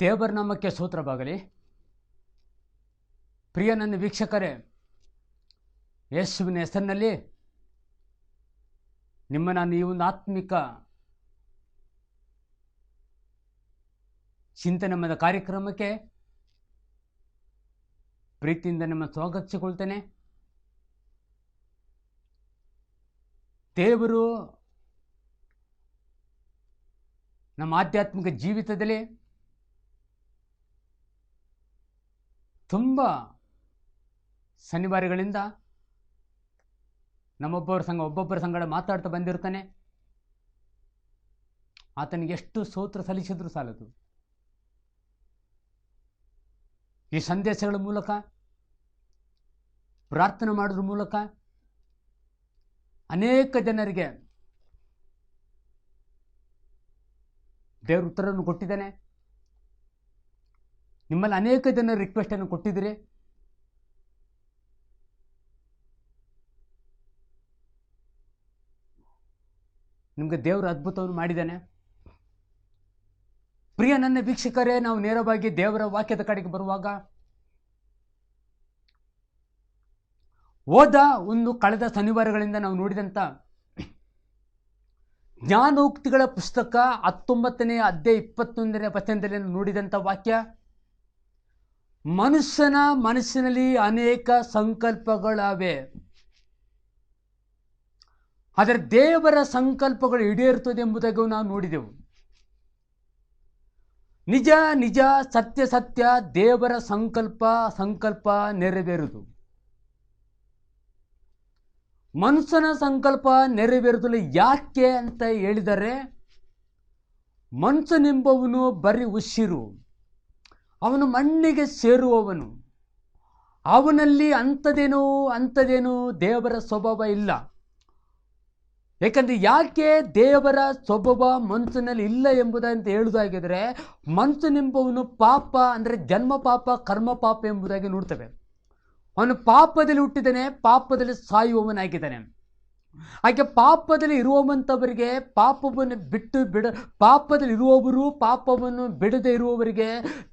ದೇವರ ನಾಮಕ್ಕೆ ಸ್ತೋತ್ರವಾಗಲಿ. ಪ್ರಿಯ ನನ್ನ ವೀಕ್ಷಕರೇ, ಯೇಸುವಿನ ಹೆಸರಿನಲ್ಲಿ ನಿಮ್ಮನ್ನು ಈ ಒಂದು ಆತ್ಮಿಕ ಚಿಂತನೆ ಎಂಬ ಕಾರ್ಯಕ್ರಮಕ್ಕೆ ಪ್ರೀತಿಯಿಂದ ನಿಮ್ಮ ಸ್ವಾಗತಿಸಿಕೊಳ್ತೇನೆ. ದೇವರು ನಮ್ಮ ಆಧ್ಯಾತ್ಮಿಕ ಜೀವಿತದಲ್ಲಿ ತುಂಬ ಶನಿವಾರಗಳಿಂದ ಒಬ್ಬೊಬ್ಬರ ಸಂಗಡ ಮಾತಾಡ್ತಾ ಬಂದಿರ್ತಾನೆ. ಆತನಿಗೆ ಎಷ್ಟು ಸ್ತೋತ್ರ ಸಲ್ಲಿಸಿದ್ರು ಸಾಲದು. ಈ ಸಂದೇಶಗಳ ಮೂಲಕ, ಪ್ರಾರ್ಥನೆ ಮಾಡೋದ್ರ ಮೂಲಕ ಅನೇಕ ಜನರಿಗೆ ದೇವರು ಉತ್ತರವನ್ನು ಕೊಟ್ಟಿದ್ದಾನೆ. ನಿಮ್ಮಲ್ಲಿ ಅನೇಕ ಜನರ ರಿಕ್ವೆಸ್ಟನ್ನು ಕೊಟ್ಟಿದ್ದೀರಿ. ನಿಮಗೆ ದೇವರು ಅದ್ಭುತವನ್ನು ಮಾಡಿದ್ದಾನೆ. ಪ್ರಿಯ ನನ್ನ ವೀಕ್ಷಕರೇ, ನಾವು ನೇರವಾಗಿ ದೇವರ ವಾಕ್ಯದ ಕಡೆಗೆ ಬರುವಾಗ ಕಳೆದ ಶನಿವಾರಗಳಿಂದ ನಾವು ನೋಡಿದಂಥ ಜ್ಞಾನೋಕ್ತಿಗಳ ಪುಸ್ತಕ 19ನೇ ಅಧ್ಯಾಯ 21ನೇ ವಚನದಲ್ಲಿ ನೋಡಿದಂಥ ವಾಕ್ಯ, ಮನುಷ್ಯನ ಮನಸ್ಸಿನಲ್ಲಿ ಅನೇಕ ಸಂಕಲ್ಪಗಳಾವೆ, ಆದರೆ ದೇವರ ಸಂಕಲ್ಪಗಳು ಈಡೇರುತ್ತದೆ ಎಂಬುದಾಗಿ ನಾವು ನೋಡಿದೆವು. ನಿಜ ನಿಜ, ಸತ್ಯ ಸತ್ಯ, ದೇವರ ಸಂಕಲ್ಪ ನೆರವೇರುವುದು. ಮನುಷ್ಯನ ಸಂಕಲ್ಪ ನೆರವೇರುವುದಿಲ್ಲ. ಯಾಕೆ ಅಂತ ಹೇಳಿದರೆ, ಮನುಷ್ಯನೆಂಬವನು ಬರೀ ಉಸಿರು, ಅವನು ಮಣ್ಣಿಗೆ ಸೇರುವವನು. ಅವನಲ್ಲಿ ಅಂಥದೇನು ದೇವರ ಸ್ವಭಾವ ಇಲ್ಲ. ಯಾಕಂದರೆ ಯಾಕೆ ದೇವರ ಸ್ವಭಾವ ಮನುಷ್ಯನಲ್ಲಿ ಇಲ್ಲ ಎಂಬುದಂತ ಹೇಳುವುದಾಗಿದ್ದರೆ, ಮನುಷ್ಯನೆಂಬವನು ಪಾಪ ಅಂದರೆ ಜನ್ಮ ಪಾಪ, ಕರ್ಮ ಪಾಪ ಎಂಬುದಾಗಿ ನೋಡ್ತೇವೆ. ಅವನು ಪಾಪದಲ್ಲಿ ಹುಟ್ಟಿದ್ದಾನೆ, ಪಾಪದಲ್ಲಿ ಸಾಯುವವನಾಗಿದ್ದಾನೆ. ಹಾಗೆ ಪಾಪದಲ್ಲಿ ಇರುವಂಥವರಿಗೆ ಪಾಪದಲ್ಲಿ ಇರುವವರು ಪಾಪವನ್ನು ಬಿಡದೆ ಇರುವವರಿಗೆ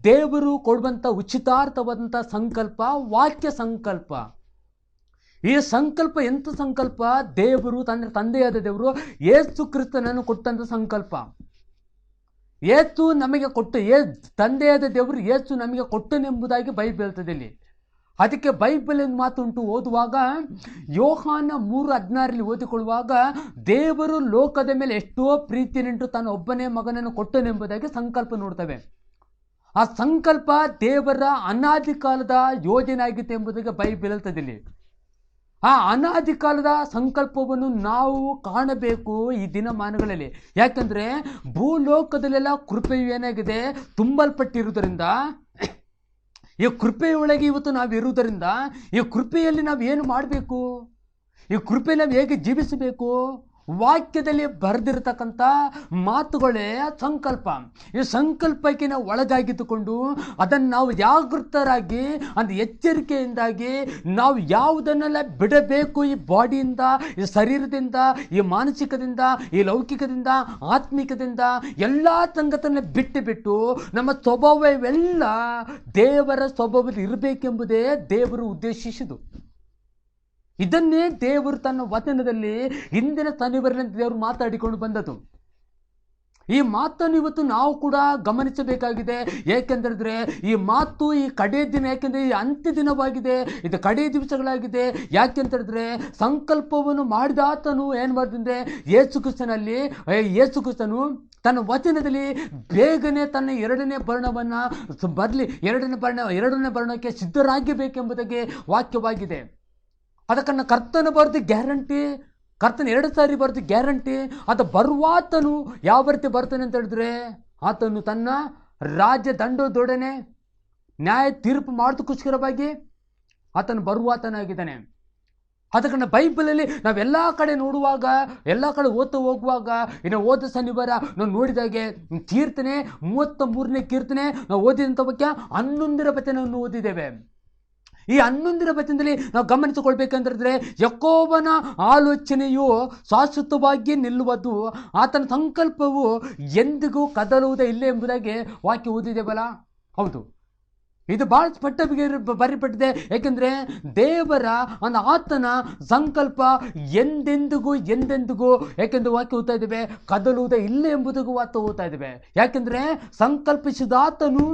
ದೇವರು ಕೊಡುವಂಥ ಉಚಿತಾರ್ಥವಾದಂಥ ಸಂಕಲ್ಪ ವಾಕ್ಯ ಸಂಕಲ್ಪ. ಈ ಸಂಕಲ್ಪ ಎಂಥ ಸಂಕಲ್ಪ? ದೇವರು ತಂದೆಯಾದ ದೇವರು ಯೇಸು ಕ್ರಿಸ್ತನನ್ನು ಕೊಟ್ಟಂಥ ಸಂಕಲ್ಪ. ಯೇಸು ನಮಗೆ ತಂದೆಯಾದ ದೇವರು ಯೇಸು ನಮಗೆ ಕೊಟ್ಟನೆಂಬುದಾಗಿ ಬೈಬಲ್ ಹೇಳ್ತದೆ ಇಲ್ಲಿ. ಅದಕ್ಕೆ ಬೈಬಲಿನ ಮಾತುಂಟು. ಓದುವಾಗ ಯೋಹಾನ 3:16 ಓದಿಕೊಳ್ಳುವಾಗ, ದೇವರು ಲೋಕದ ಮೇಲೆ ಎಷ್ಟೋ ಪ್ರೀತಿಯನ್ನುಂಟು ತನ್ನ ಒಬ್ಬನೇ ಮಗನನ್ನು ಕೊಟ್ಟನೆಂಬುದಾಗಿ ಸಂಕಲ್ಪ ನೋಡ್ತವೆ. ಆ ಸಂಕಲ್ಪ ದೇವರ ಅನಾದಿ ಕಾಲದ ಯೋಜನೆ ಆಗಿತ್ತು ಎಂಬುದಾಗಿ ಬೈಬಲ್ ಹೇಳ್ತದೆ ಇಲ್ಲಿ. ಆ ಅನಾದಿ ಕಾಲದ ಸಂಕಲ್ಪವನ್ನು ನಾವು ಕಾಣಬೇಕು ಈ ದಿನಮಾನಗಳಲ್ಲಿ. ಯಾಕಂದರೆ ಭೂಲೋಕದಲ್ಲೆಲ್ಲ ಕೃಪೆಯು ಏನಾಗಿದೆ, ತುಂಬಲ್ಪಟ್ಟಿರುವುದರಿಂದ, ಈ ಕೃಪೆಯೊಳಗೆ ಇವತ್ತು ನಾವು ಇರುವುದರಿಂದ ಈ ಕೃಪೆಯಲ್ಲಿ ನಾವು ಏನು ಮಾಡಬೇಕು, ಈ ಕೃಪೆಯಲ್ಲಿ ನಾವು ಹೇಗೆ ಜೀವಿಸಬೇಕು, ವಾಕ್ಯದಲ್ಲಿ ಬರೆದಿರತಕ್ಕಂಥ ಮಾತುಗಳೇ ಸಂಕಲ್ಪ. ಈ ಸಂಕಲ್ಪಕ್ಕೆ ನಾವು ಒಳಗಾಗಿದ್ದುಕೊಂಡು ಅದನ್ನು ನಾವು ಜಾಗೃತರಾಗಿ ಎಚ್ಚರಿಕೆಯಿಂದಾಗಿ ನಾವು ಯಾವುದನ್ನೆಲ್ಲ ಬಿಡಬೇಕು, ಈ ಬಾಡಿಯಿಂದ, ಈ ಶರೀರದಿಂದ, ಈ ಮಾನಸಿಕದಿಂದ, ಈ ಲೌಕಿಕದಿಂದ, ಆತ್ಮಿಕದಿಂದ ಎಲ್ಲ ಸಂಗತಿಯನ್ನು ಬಿಟ್ಟು ನಮ್ಮ ಸ್ವಭಾವವೆಲ್ಲ ದೇವರ ಸ್ವಭಾವದಲ್ಲಿ ಇರಬೇಕೆಂಬುದೇ ದೇವರು ಉದ್ದೇಶಿಸಿದ್ದು. ಇದನ್ನೇ ದೇವರು ತನ್ನ ವಚನದಲ್ಲಿ ಹಿಂದಿನ ಶನಿವಾರದಲ್ಲಿ ದೇವರು ಮಾತಾಡಿಕೊಂಡು ಬಂದದ್ದು. ಈ ಮಾತನ್ನು ಇವತ್ತು ನಾವು ಕೂಡ ಗಮನಿಸಬೇಕಾಗಿದೆ. ಏಕೆಂದರೆ ಈ ಮಾತು ಈ ಕಡೆ ದಿನ, ಯಾಕೆಂದರೆ ಈ ಅಂತ್ಯ ದಿನವಾಗಿದೆ, ಇದು ಕಡೆ ದಿವಸಗಳಾಗಿದೆ. ಯಾಕೆಂತಂದರೆ ಸಂಕಲ್ಪವನ್ನು ಮಾಡಿದಾತನು ಏನು ಮಾಡಿದ್ರೆ, ಯೇಸು ಕ್ರಿಸ್ತನು ತನ್ನ ವಚನದಲ್ಲಿ ಬೇಗನೆ ತನ್ನ ಎರಡನೇ ಬರಣಕ್ಕೆ ಸಿದ್ಧರಾಗಬೇಕೆಂಬುದಾಗಿ ವಾಕ್ಯವಾಗಿದೆ. ಅದಕ್ಕನ್ನು ಕರ್ತನ ಬರೆದು ಗ್ಯಾರಂಟಿ, ಕರ್ತನ 2 ಸಾರಿ ಬರೆದು ಗ್ಯಾರಂಟಿ. ಅದು ಬರುವಾತನು ಯಾವ ರೀತಿ ಬರ್ತಾನೆ ಅಂತ ಹೇಳಿದ್ರೆ, ಆತನು ತನ್ನ ರಾಜ್ಯ ದಂಡದೊಡನೆ ನ್ಯಾಯ ತೀರ್ಪು ಮಾಡೋದಕ್ಕೋಸ್ಕರವಾಗಿ ಆತನು ಬರುವಾತನಾಗಿದ್ದಾನೆ. ಅದಕ್ಕನ್ನು ಬೈಬಲಲ್ಲಿ ನಾವೆಲ್ಲ ಕಡೆ ನೋಡುವಾಗ, ಎಲ್ಲ ಕಡೆ ಓದ್ತಾ ಹೋಗುವಾಗ, ಇನ್ನು ಓದ ಶನಿವಾರ ನಾವು ನೋಡಿದಾಗೆ ಕೀರ್ತನೆ 33ನೇ ಕೀರ್ತನೆ ನಾವು ಓದಿದಂಥ ಬಗ್ಗೆ 11ರ ವಚನವನ್ನು ಓದಿದ್ದೇವೆ. ಈ 11ನೇ ವಚನದಲ್ಲಿ ನಾವು ಗಮನಿಸಿಕೊಳ್ಬೇಕಂದ್ರೆ ಯಾಕೋಬನ ಆಲೋಚನೆಯು ಶಾಶ್ವತವಾಗಿ ನಿಲ್ಲುವುದು, ಆತನ ಸಂಕಲ್ಪವು ಎಂದಿಗೂ ಕದಲುವುದೇ ಇಲ್ಲ ಎಂಬುದಾಗಿ ವಾಕ್ಯ ಓದಿದೆವಲ್ಲ. ಹೌದು, ಇದು ಭಾಳ ಸ್ಪಷ್ಟವಾಗಿ ಬರೆಯಪಟ್ಟಿದೆ. ಯಾಕೆಂದರೆ ದೇವರ ಒಂದು ಆತನ ಸಂಕಲ್ಪ ಎಂದೆಂದಿಗೂ ಯಾಕೆಂದ್ರೆ ವಾಕ್ಯ ಓದ್ತಾ ಇದ್ದೇವೆ, ಕದಲುವುದೇ ಇಲ್ಲ ಎಂಬುದಕ್ಕೂ ವಾಕ್ಯ ಓದ್ತಾ ಇದ್ದೇವೆ. ಯಾಕೆಂದರೆ ಸಂಕಲ್ಪಿಸಿದಾತನು,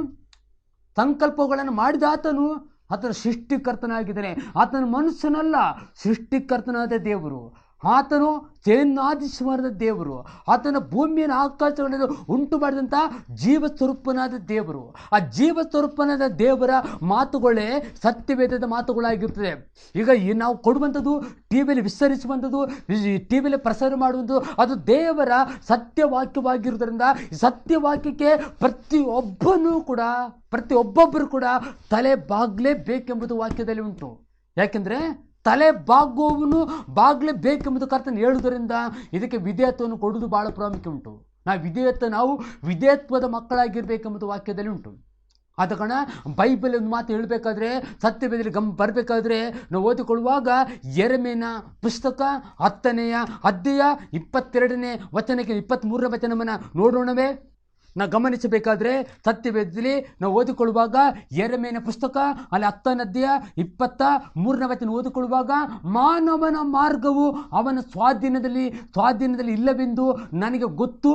ಸಂಕಲ್ಪಗಳನ್ನು ಮಾಡಿದಾತನು ಆತನ ಸೃಷ್ಟಿಕರ್ತನಾಗಿದ್ದಾನೆ. ಆತನ ಮನುಷ್ಯನಲ್ಲ, ಸೃಷ್ಟಿಕರ್ತನಾದ ದೇವರು. ಆತನು ಸೇನಾಧೀಶ್ವರದ ದೇವರು. ಆತನ ಭೂಮಿಯನ್ನು ಆಕಾಶಗಳನ್ನು ಉಂಟು ಮಾಡಿದಂಥ ಜೀವಸ್ವರೂಪನಾದ ದೇವರು. ಆ ಜೀವಸ್ವರೂಪನಾದ ದೇವರ ಮಾತುಗಳೇ ಸತ್ಯವೇದದ ಮಾತುಗಳಾಗಿರ್ತದೆ. ಈಗ ನಾವು ಕೊಡುವಂಥದ್ದು, ಟಿ ವಿಯಲ್ಲಿ ವಿಸ್ತರಿಸುವಂಥದ್ದು, ಟಿ ವಿಯಲ್ಲಿ ಪ್ರಸಾರ ಮಾಡುವುದು, ಅದು ದೇವರ ಸತ್ಯವಾಕ್ಯವಾಗಿರುವುದರಿಂದ ಸತ್ಯವಾಕ್ಯಕ್ಕೆ ಪ್ರತಿಯೊಬ್ಬೊಬ್ಬರು ಕೂಡ ತಲೆ ಬಾಗಲೇಬೇಕೆಂಬುದು ವಾಕ್ಯದಲ್ಲಿ ಉಂಟು. ಯಾಕೆಂದರೆ ತಲೆ ಬಾಗುವವನು ಬಾಗಲೇಬೇಕೆಂಬುದು ಕರ್ತನು ಹೇಳುವುದರಿಂದ ಇದಕ್ಕೆ ವಿಧೇಯತ್ವವನ್ನು ಕೊಡುವುದು ಭಾಳ ಪ್ರಾಮುಖ್ಯ ಉಂಟು. ನಾವು ವಿಧೇಯತ್ವದ ಮಕ್ಕಳಾಗಿರ್ಬೇಕೆಂಬುದು ವಾಕ್ಯದಲ್ಲಿ ಉಂಟು. ಆದ ಕಾರಣ ಬೈಬಲ್ ಒಂದು ಮಾತು ಹೇಳಬೇಕಾದ್ರೆ, ಸತ್ಯವೇದದಲ್ಲಿ ಬರಬೇಕಾದ್ರೆ ನಾವು ಓದಿಕೊಳ್ಳುವಾಗ ಯೆರೆಮೀಯನ ಪುಸ್ತಕ 10ನೇ ಅಧ್ಯಾಯ 22ನೇ ವಚನಕ್ಕೆ 23ನೇ ವಚನವನ್ನು ನೋಡೋಣವೇ. ನಾವು ಗಮನಿಸಬೇಕಾದ್ರೆ ಸತ್ಯವೇದದಲ್ಲಿ ನಾವು ಓದಿಕೊಳ್ಳುವಾಗ ಯೆರೆಮೀಯನ ಪುಸ್ತಕ ಅಲ್ಲಿ 10ನೇ ಅಧ್ಯಾಯ 23ನೇ ವಚನ ಓದಿಕೊಳ್ಳುವಾಗ, ಮಾನವನ ಮಾರ್ಗವು ಅವನ ಸ್ವಾಧೀನದಲ್ಲಿ ಇಲ್ಲವೆಂದು ನನಗೆ ಗೊತ್ತು,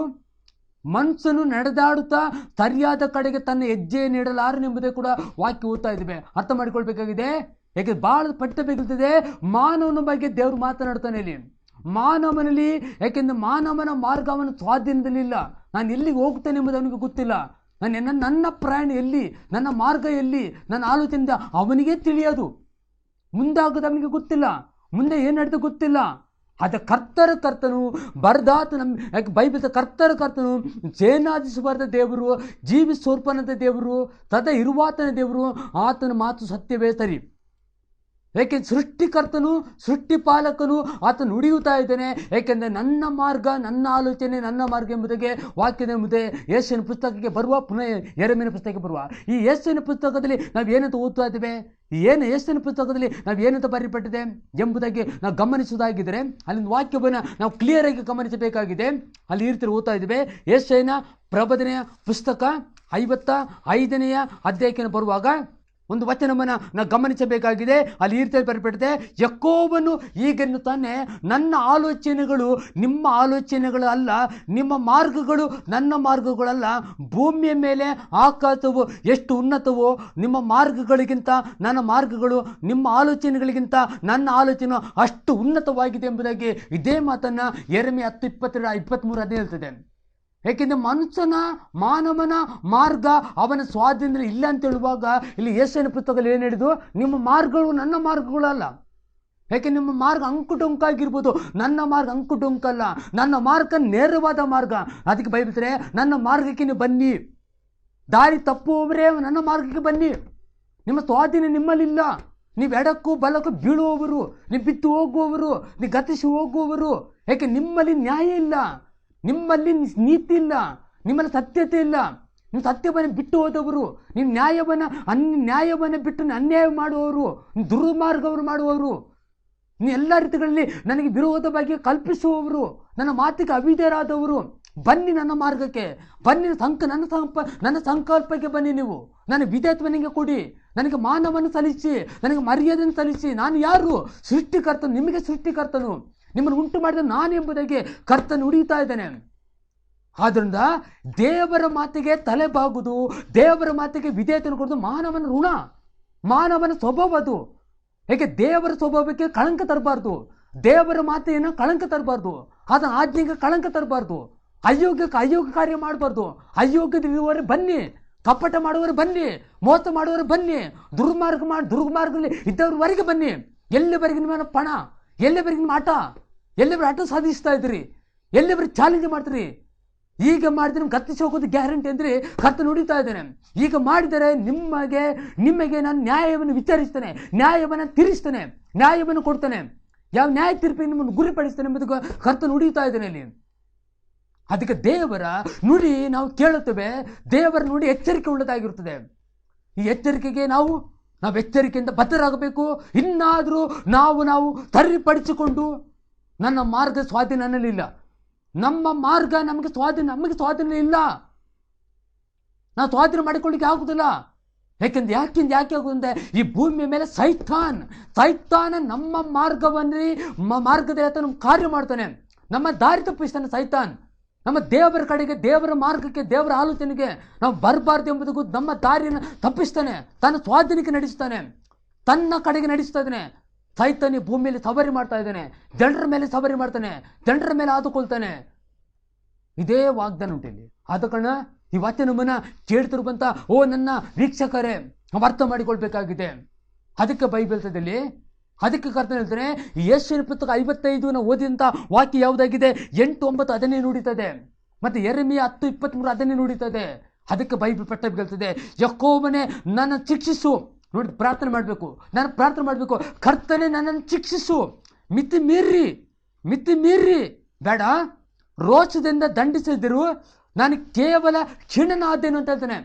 ಮನುಷ್ಯನು ನಡೆದಾಡುತ್ತಾ ಸರಿಯಾದ ಕಡೆಗೆ ತನ್ನ ಹೆಜ್ಜೆ ನೀಡಲಾರನೆಂಬುದೇ ಕೂಡ ವಾಕ್ಯ ಓದ್ತಾ ಇದ್ದೇವೆ. ಅರ್ಥ ಮಾಡಿಕೊಳ್ಬೇಕಾಗಿದೆ. ಯಾಕೆ ಭಾಳ ಪಟ್ಟಬೇಕಿರ್ತದೆ ಮಾನವನ ಬಗ್ಗೆ ದೇವರು ಮಾತನಾಡ್ತಾನೆ ಇಲ್ಲಿ. ಮಾನವನಲ್ಲಿ, ಯಾಕೆಂದರೆ ಮಾನವನ ಮಾರ್ಗ ಅವನ ಸ್ವಾಧೀನದಲ್ಲಿಲ್ಲ. ನಾನು ಎಲ್ಲಿಗೆ ಹೋಗ್ತೇನೆ ಎಂಬುದು ಅವನಿಗೆ ಗೊತ್ತಿಲ್ಲ. ನನ್ನ ಪ್ರಯಾಣ ಎಲ್ಲಿ, ನನ್ನ ಮಾರ್ಗ ಎಲ್ಲಿ, ನನ್ನ ಆಲೋಚನೆಯಿಂದ ಅವನಿಗೆ ತಿಳಿಯೋದು. ಮುಂದಾಗೋದು ಅವನಿಗೆ ಗೊತ್ತಿಲ್ಲ, ಮುಂದೆ ಏನು ನಡೆದು ಗೊತ್ತಿಲ್ಲ. ಅದ ಕರ್ತನು ಬರದಾತ ಯಾಕೆ ಬೈಬಲ್ ಕರ್ತನು ಸೇನಾಧೀಶ್ವರದ ದೇವರು, ಜೀವಿ ಸ್ವರೂಪನದ ದೇವರು, ಸದಾ ಇರುವಾತನ ದೇವರು. ಆತನ ಮಾತು ಸತ್ಯವೇ ಸರಿ. ಏಕೆ ಸೃಷ್ಟಿಕರ್ತನು, ಸೃಷ್ಟಿಪಾಲಕನು ಆತ ನುಡಿಯುತ್ತಾ ಇದ್ದಾನೆ. ಏಕೆಂದರೆ ನನ್ನ ಮಾರ್ಗ, ನನ್ನ ಆಲೋಚನೆ, ನನ್ನ ಮಾರ್ಗ ಎಂಬುದಾಗಿ ವಾಕ್ಯದ ಎಂಬುದೇ ಯೆಶಾಯನ ಪುಸ್ತಕಕ್ಕೆ ಬರುವ, ಪುನಃ ಯೆರೆಮೀಯನ ಪುಸ್ತಕಕ್ಕೆ ಬರುವ. ಈ ಯೆಶಾಯನ ಪುಸ್ತಕದಲ್ಲಿ ನಾವು ಏನಂತ ಓದ್ತಾ ಇದ್ದೇವೆ, ಯೆಶಾಯನ ಪುಸ್ತಕದಲ್ಲಿ ನಾವು ಏನಂತ ಬರೆಯಲ್ಪಟ್ಟಿದೆ ಎಂಬುದಾಗಿ ನಾವು ಗಮನಿಸುವುದಾಗಿದ್ದರೆ ಅಲ್ಲಿನ ವಾಕ್ಯವನ್ನು ನಾವು ಕ್ಲಿಯರ್ ಆಗಿ ಗಮನಿಸಬೇಕಾಗಿದೆ. ಅಲ್ಲಿ ಈ ರೀತಿ ಓದ್ತಾ ಇದ್ದೇವೆ. ಯೆಶಾಯನ ಪ್ರಬೋಧನೆಯ ಪುಸ್ತಕ 55ನೇ ಅಧ್ಯಾಯಕ್ಕೆ ಬರುವಾಗ ಒಂದು ವಚನವನ್ನು ನಾವು ಗಮನಿಸಬೇಕಾಗಿದೆ. ಅಲ್ಲಿ ಈ ರೀತಿಯಲ್ಲಿ ಬರೆಯಲ್ಪಟ್ಟಿದೆ, ಯಾಕೋಬನು ಹೀಗೆನ್ನುತ್ತಾನೆ, ನನ್ನ ಆಲೋಚನೆಗಳು ನಿಮ್ಮ ಆಲೋಚನೆಗಳು ಅಲ್ಲ, ನಿಮ್ಮ ಮಾರ್ಗಗಳು ನನ್ನ ಮಾರ್ಗಗಳಲ್ಲ. ಭೂಮಿಯ ಮೇಲೆ ಆಕಾಶವು ಎಷ್ಟು ಉನ್ನತವೋ ನಿಮ್ಮ ಮಾರ್ಗಗಳಿಗಿಂತ ನನ್ನ ಮಾರ್ಗಗಳು, ನಿಮ್ಮ ಆಲೋಚನೆಗಳಿಗಿಂತ ನನ್ನ ಆಲೋಚನೆ ಅಷ್ಟು ಉನ್ನತವಾಗಿದೆ ಎಂಬುದಾಗಿ ಇದೇ ಮಾತನ್ನು ಯೆರೆಮೀಯ 10:22-23 ಹೇಳ್ತದೆ. ಏಕೆಂದರೆ ಮಾನವನ ಮಾರ್ಗ ಅವನ ಸ್ವಾಧೀನದಲ್ಲಿ ಇಲ್ಲ ಅಂತ ಹೇಳುವಾಗ ಇಲ್ಲಿ ಯೆಶಾಯನ ಪುಸ್ತಕದಲ್ಲಿ ಏನು ಹೇಳಿದ್ದು, ನಿಮ್ಮ ಮಾರ್ಗಗಳು ನನ್ನ ಮಾರ್ಗಗಳಲ್ಲ. ಯಾಕೆ ನಿಮ್ಮ ಮಾರ್ಗ ಅಂಕುಡೊಂಕಾಗಿರ್ಬೋದು, ನನ್ನ ಮಾರ್ಗ ಅಂಕುಡೊಂಕಲ್ಲ. ನನ್ನ ಮಾರ್ಗ ನೇರವಾದ ಮಾರ್ಗ. ಅದಕ್ಕೆ ಬೈಬಲ್ತಾರೆ, ನನ್ನ ಮಾರ್ಗಕ್ಕೆ ನೀವು ಬನ್ನಿ, ದಾರಿ ತಪ್ಪುವವರೇ ನನ್ನ ಮಾರ್ಗಕ್ಕೆ ಬನ್ನಿ. ನಿಮ್ಮ ಸ್ವಾಧೀನ ನಿಮ್ಮಲ್ಲಿಲ್ಲ. ನೀವು ಎಡಕ್ಕೂ ಬಲಕ್ಕೂ ಬೀಳುವವರು, ನೀವು ಬಿದ್ದು ಹೋಗುವವರು, ನೀವು ಗತಿಸಿ ಹೋಗುವವರು. ಯಾಕೆ ನಿಮ್ಮಲ್ಲಿ ನ್ಯಾಯ ಇಲ್ಲ, ನಿಮ್ಮಲ್ಲಿ ನೀತಿ ಇಲ್ಲ, ನಿಮ್ಮಲ್ಲಿ ಸತ್ಯತೆ ಇಲ್ಲ. ನೀವು ಸತ್ಯವನ್ನು ಬಿಟ್ಟು ಹೋದವರು, ನೀವು ನ್ಯಾಯವನ್ನು ಬಿಟ್ಟು ಅನ್ಯಾಯ ಮಾಡುವವರು, ದುರ್ಮಾರ್ಗವರು ಮಾಡುವವರು, ನೀವು ಎಲ್ಲ ರೀತಿಗಳಲ್ಲಿ ನನಗೆ ವಿರೋಧವಾಗಿ ಕಲ್ಪಿಸುವವರು, ನನ್ನ ಮಾತಿಗೆ ಅವಿಧೇಯರಾದವರು. ಬನ್ನಿ ನನ್ನ ಮಾರ್ಗಕ್ಕೆ, ಬನ್ನಿ ನನ್ನ ಸಂಕಲ್ಪಕ್ಕೆ ಬನ್ನಿ. ನೀವು ನನ್ನ ವಿಧೇಯತ್ವನಿಗೆ ಕೊಡಿ, ನನಗೆ ಮಾನವನ್ನು ಸಲ್ಲಿಸಿ, ನನಗೆ ಮರ್ಯಾದೆಯನ್ನು ಸಲ್ಲಿಸಿ. ನಾನು ಯಾರು? ಸೃಷ್ಟಿಕರ್ತನು, ನಿಮಗೆ ಸೃಷ್ಟಿಕರ್ತನು, ನಿಮ್ಮನ್ನು ಉಂಟು ಮಾಡಿದ ನಾನು ಎಂಬುದಾಗಿ ಕರ್ತನು ನುಡಿಯುತ್ತಾ ಇದ್ದಾನೆ. ಆದ್ದರಿಂದ ದೇವರ ಮಾತಿಗೆ ತಲೆ ಬಾಗುವುದು, ದೇವರ ಮಾತಿಗೆ ವಿಧೇಯತೆಯನ್ನು ಕೊಡುವುದು ಮಾನವನ ಋಣ, ಮಾನವನ ಸ್ವಭಾವ ಅದು. ಏಕೆ ದೇವರ ಸ್ವಭಾವಕ್ಕೆ ಕಳಂಕ ತರಬಾರ್ದು, ದೇವರ ಮಾತೆಯನ್ನು ಕಳಂಕ ತರಬಾರ್ದು, ಅದನ್ನ ಆಜ್ಞೆಗೆ ಕಳಂಕ ತರಬಾರ್ದು, ಅಯೋಗ್ಯ ಕಾರ್ಯ ಮಾಡಬಾರ್ದು. ಅಯೋಗ್ಯದಿರುವವರೇ ಬನ್ನಿ, ಕಪಟ ಮಾಡುವವರು ಬನ್ನಿ, ಮೋಸ ಮಾಡುವವರು ಬನ್ನಿ, ದುರ್ಮಾರ್ಗದಲ್ಲಿ ಇದ್ದವರವರೆಗೆ ಬನ್ನಿ. ಎಲ್ಲಿವರೆಗೆ ನಿಮ್ಮ ಪಣ, ಎಲ್ಲಿವರೆಗೆ ನಿಮ್ಮ ಆಟ, ಎಲ್ಲಿವರೆಗೆ ಆಟ ಸಾಧಿಸ್ತಾ ಇದ್ರಿ, ಎಲ್ಲಿವರೆಗೆ ಚಾಲೆಂಜ್ ಮಾಡ್ತೀರಿ. ಈಗ ಮಾಡಿದ್ರೆ ನಿಮ್ಗೆ ಗತಿಸಿ ಹೋಗೋದು ಗ್ಯಾರಂಟಿ ಅಂದರೆ ಕರ್ತನು ನುಡಿತಾ ಇದ್ದಾನೆ. ಈಗ ಮಾಡಿದರೆ ನಿಮಗೆ ನಾನು ನ್ಯಾಯವನ್ನು ವಿಚಾರಿಸ್ತೇನೆ, ನ್ಯಾಯವನ್ನು ತೀರಿಸ್ತೇನೆ, ನ್ಯಾಯವನ್ನು ಕೊಡ್ತೇನೆ. ಯಾವ ನ್ಯಾಯ ತೀರ್ಪಿಗೆ ನಿಮ್ಮನ್ನು ಗುರಿಪಡಿಸ್ತೇನೆ ಎಂಬುದಕ್ಕೆ ಕರ್ತನು ನುಡಿತಾ ಇದ್ದಾನೆ ಇಲ್ಲಿ. ಅದಕ್ಕೆ ದೇವರ ನುಡಿ ನಾವು ಕೇಳುತ್ತೇವೆ. ದೇವರ ನುಡಿ ಎಚ್ಚರಿಕೆ ಉಳ್ಳದಾಗಿರುತ್ತದೆ. ಈ ಎಚ್ಚರಿಕೆಗೆ ನಾವು ನಾವು ಎಚ್ಚರಿಕೆಯಿಂದ ಬದ್ಧರಾಗಬೇಕು. ಇನ್ನಾದರೂ ನಾವು ಸರಿಪಡಿಸಿಕೊಂಡು ನನ್ನ ಮಾರ್ಗ ಸ್ವಾಧೀನ ನನ್ನಲ್ಲಿಲ್ಲ, ನಮ್ಮ ಮಾರ್ಗ ನಮಗೆ ಸ್ವಾಧೀನ ಇಲ್ಲ, ನಾವು ಸ್ವಾಧೀನ ಮಾಡಿಕೊಳ್ಳಿಕ್ಕೆ ಆಗುದಿಲ್ಲ. ಯಾಕೆ ಆಗುದಂದ್ರೆ ಈ ಭೂಮಿಯ ಮೇಲೆ ಸೈತಾನ ನಮ್ಮ ಮಾರ್ಗದಲ್ಲಿ ಆತ ನಮ್ಮ ಕಾರ್ಯ ಮಾಡ್ತಾನೆ, ನಮ್ಮ ದಾರಿ ತಪ್ಪಿಸ್ತಾನೆ ಸೈತಾನ್. ನಮ್ಮ ದೇವರ ಕಡೆಗೆ, ದೇವರ ಮಾರ್ಗಕ್ಕೆ, ದೇವರ ಆಲೋಚನೆಗೆ ನಾವು ಬರಬಾರ್ದು ಎಂಬುದಕ್ಕೂ ನಮ್ಮ ದಾರಿಯನ್ನು ತಪ್ಪಿಸ್ತಾನೆ, ತನ್ನ ಸ್ವಾಧೀನಕ್ಕೆ ನಡೆಸ್ತಾನೆ, ತನ್ನ ಕಡೆಗೆ ನಡೆಸ್ತಾ ಇದ್ದಾನೆ. ಸೈತಾನ್ ಈ ಭೂಮಿಯಲ್ಲಿ ಸವಾರಿ ಮಾಡ್ತಾ ಇದ್ದಾನೆ, ಜನರ ಮೇಲೆ ಸವಾರಿ ಮಾಡ್ತಾನೆ, ಜನರ ಮೇಲೆ ಆದುಕೊಳ್ತಾನೆ. ಇದೇ ವಾಗ್ದಾನ ಉಂಟು ಇಲ್ಲಿ. ಆದ ಕಾರಣ ಈ ವಚನವನ್ನ ಕೇಳ್ತಿರುವಂತ ನನ್ನ ವೀಕ್ಷಕರೇ, ನಾವು ಅರ್ಥ ಮಾಡಿಕೊಳ್ಬೇಕಾಗಿದೆ. ಅದಕ್ಕೆ ಬೈಬಲ್ತದಲ್ಲಿ ಅದಕ್ಕೆ ಕರ್ತನ ಹೇಳ್ತಾನೆ, ಯೆಶಾಯನ ಪುಸ್ತಕ 55 ನಾವು ಓದಿದಂಥ ವಾಕ್ಯ ಯಾವುದಾಗಿದೆ? 8, 9 ಅದನ್ನೇ ನುಡಿತದೆ. ಮತ್ತೆ ಯೆರೆಮೀಯ 10, 23 ಅದನ್ನೇ ನುಡಿತದೆ. ಅದಕ್ಕೆ ಬೈಬಲ್ ಪಟ್ಟ ಹೇಳ್ತದೆ, ಯಾಕೋಬನೇ ನನ್ನ ಶಿಕ್ಷಿಸು. ನೋಡಿ, ಪ್ರಾರ್ಥನೆ ಮಾಡಬೇಕು, ನಾನು ಪ್ರಾರ್ಥನೆ ಮಾಡಬೇಕು, ಕರ್ತನೆ ನನ್ನನ್ನು ಶಿಕ್ಷಿಸು. ಮಿತಿ ಮೀರಿ ಬೇಡ, ರೋಷದಿಂದ ದಂಡಿಸಿದ್ರು, ನಾನು ಕೇವಲ ಕ್ಷೀಣನಾದೇನು ಅಂತ ಹೇಳ್ತಾನೆ.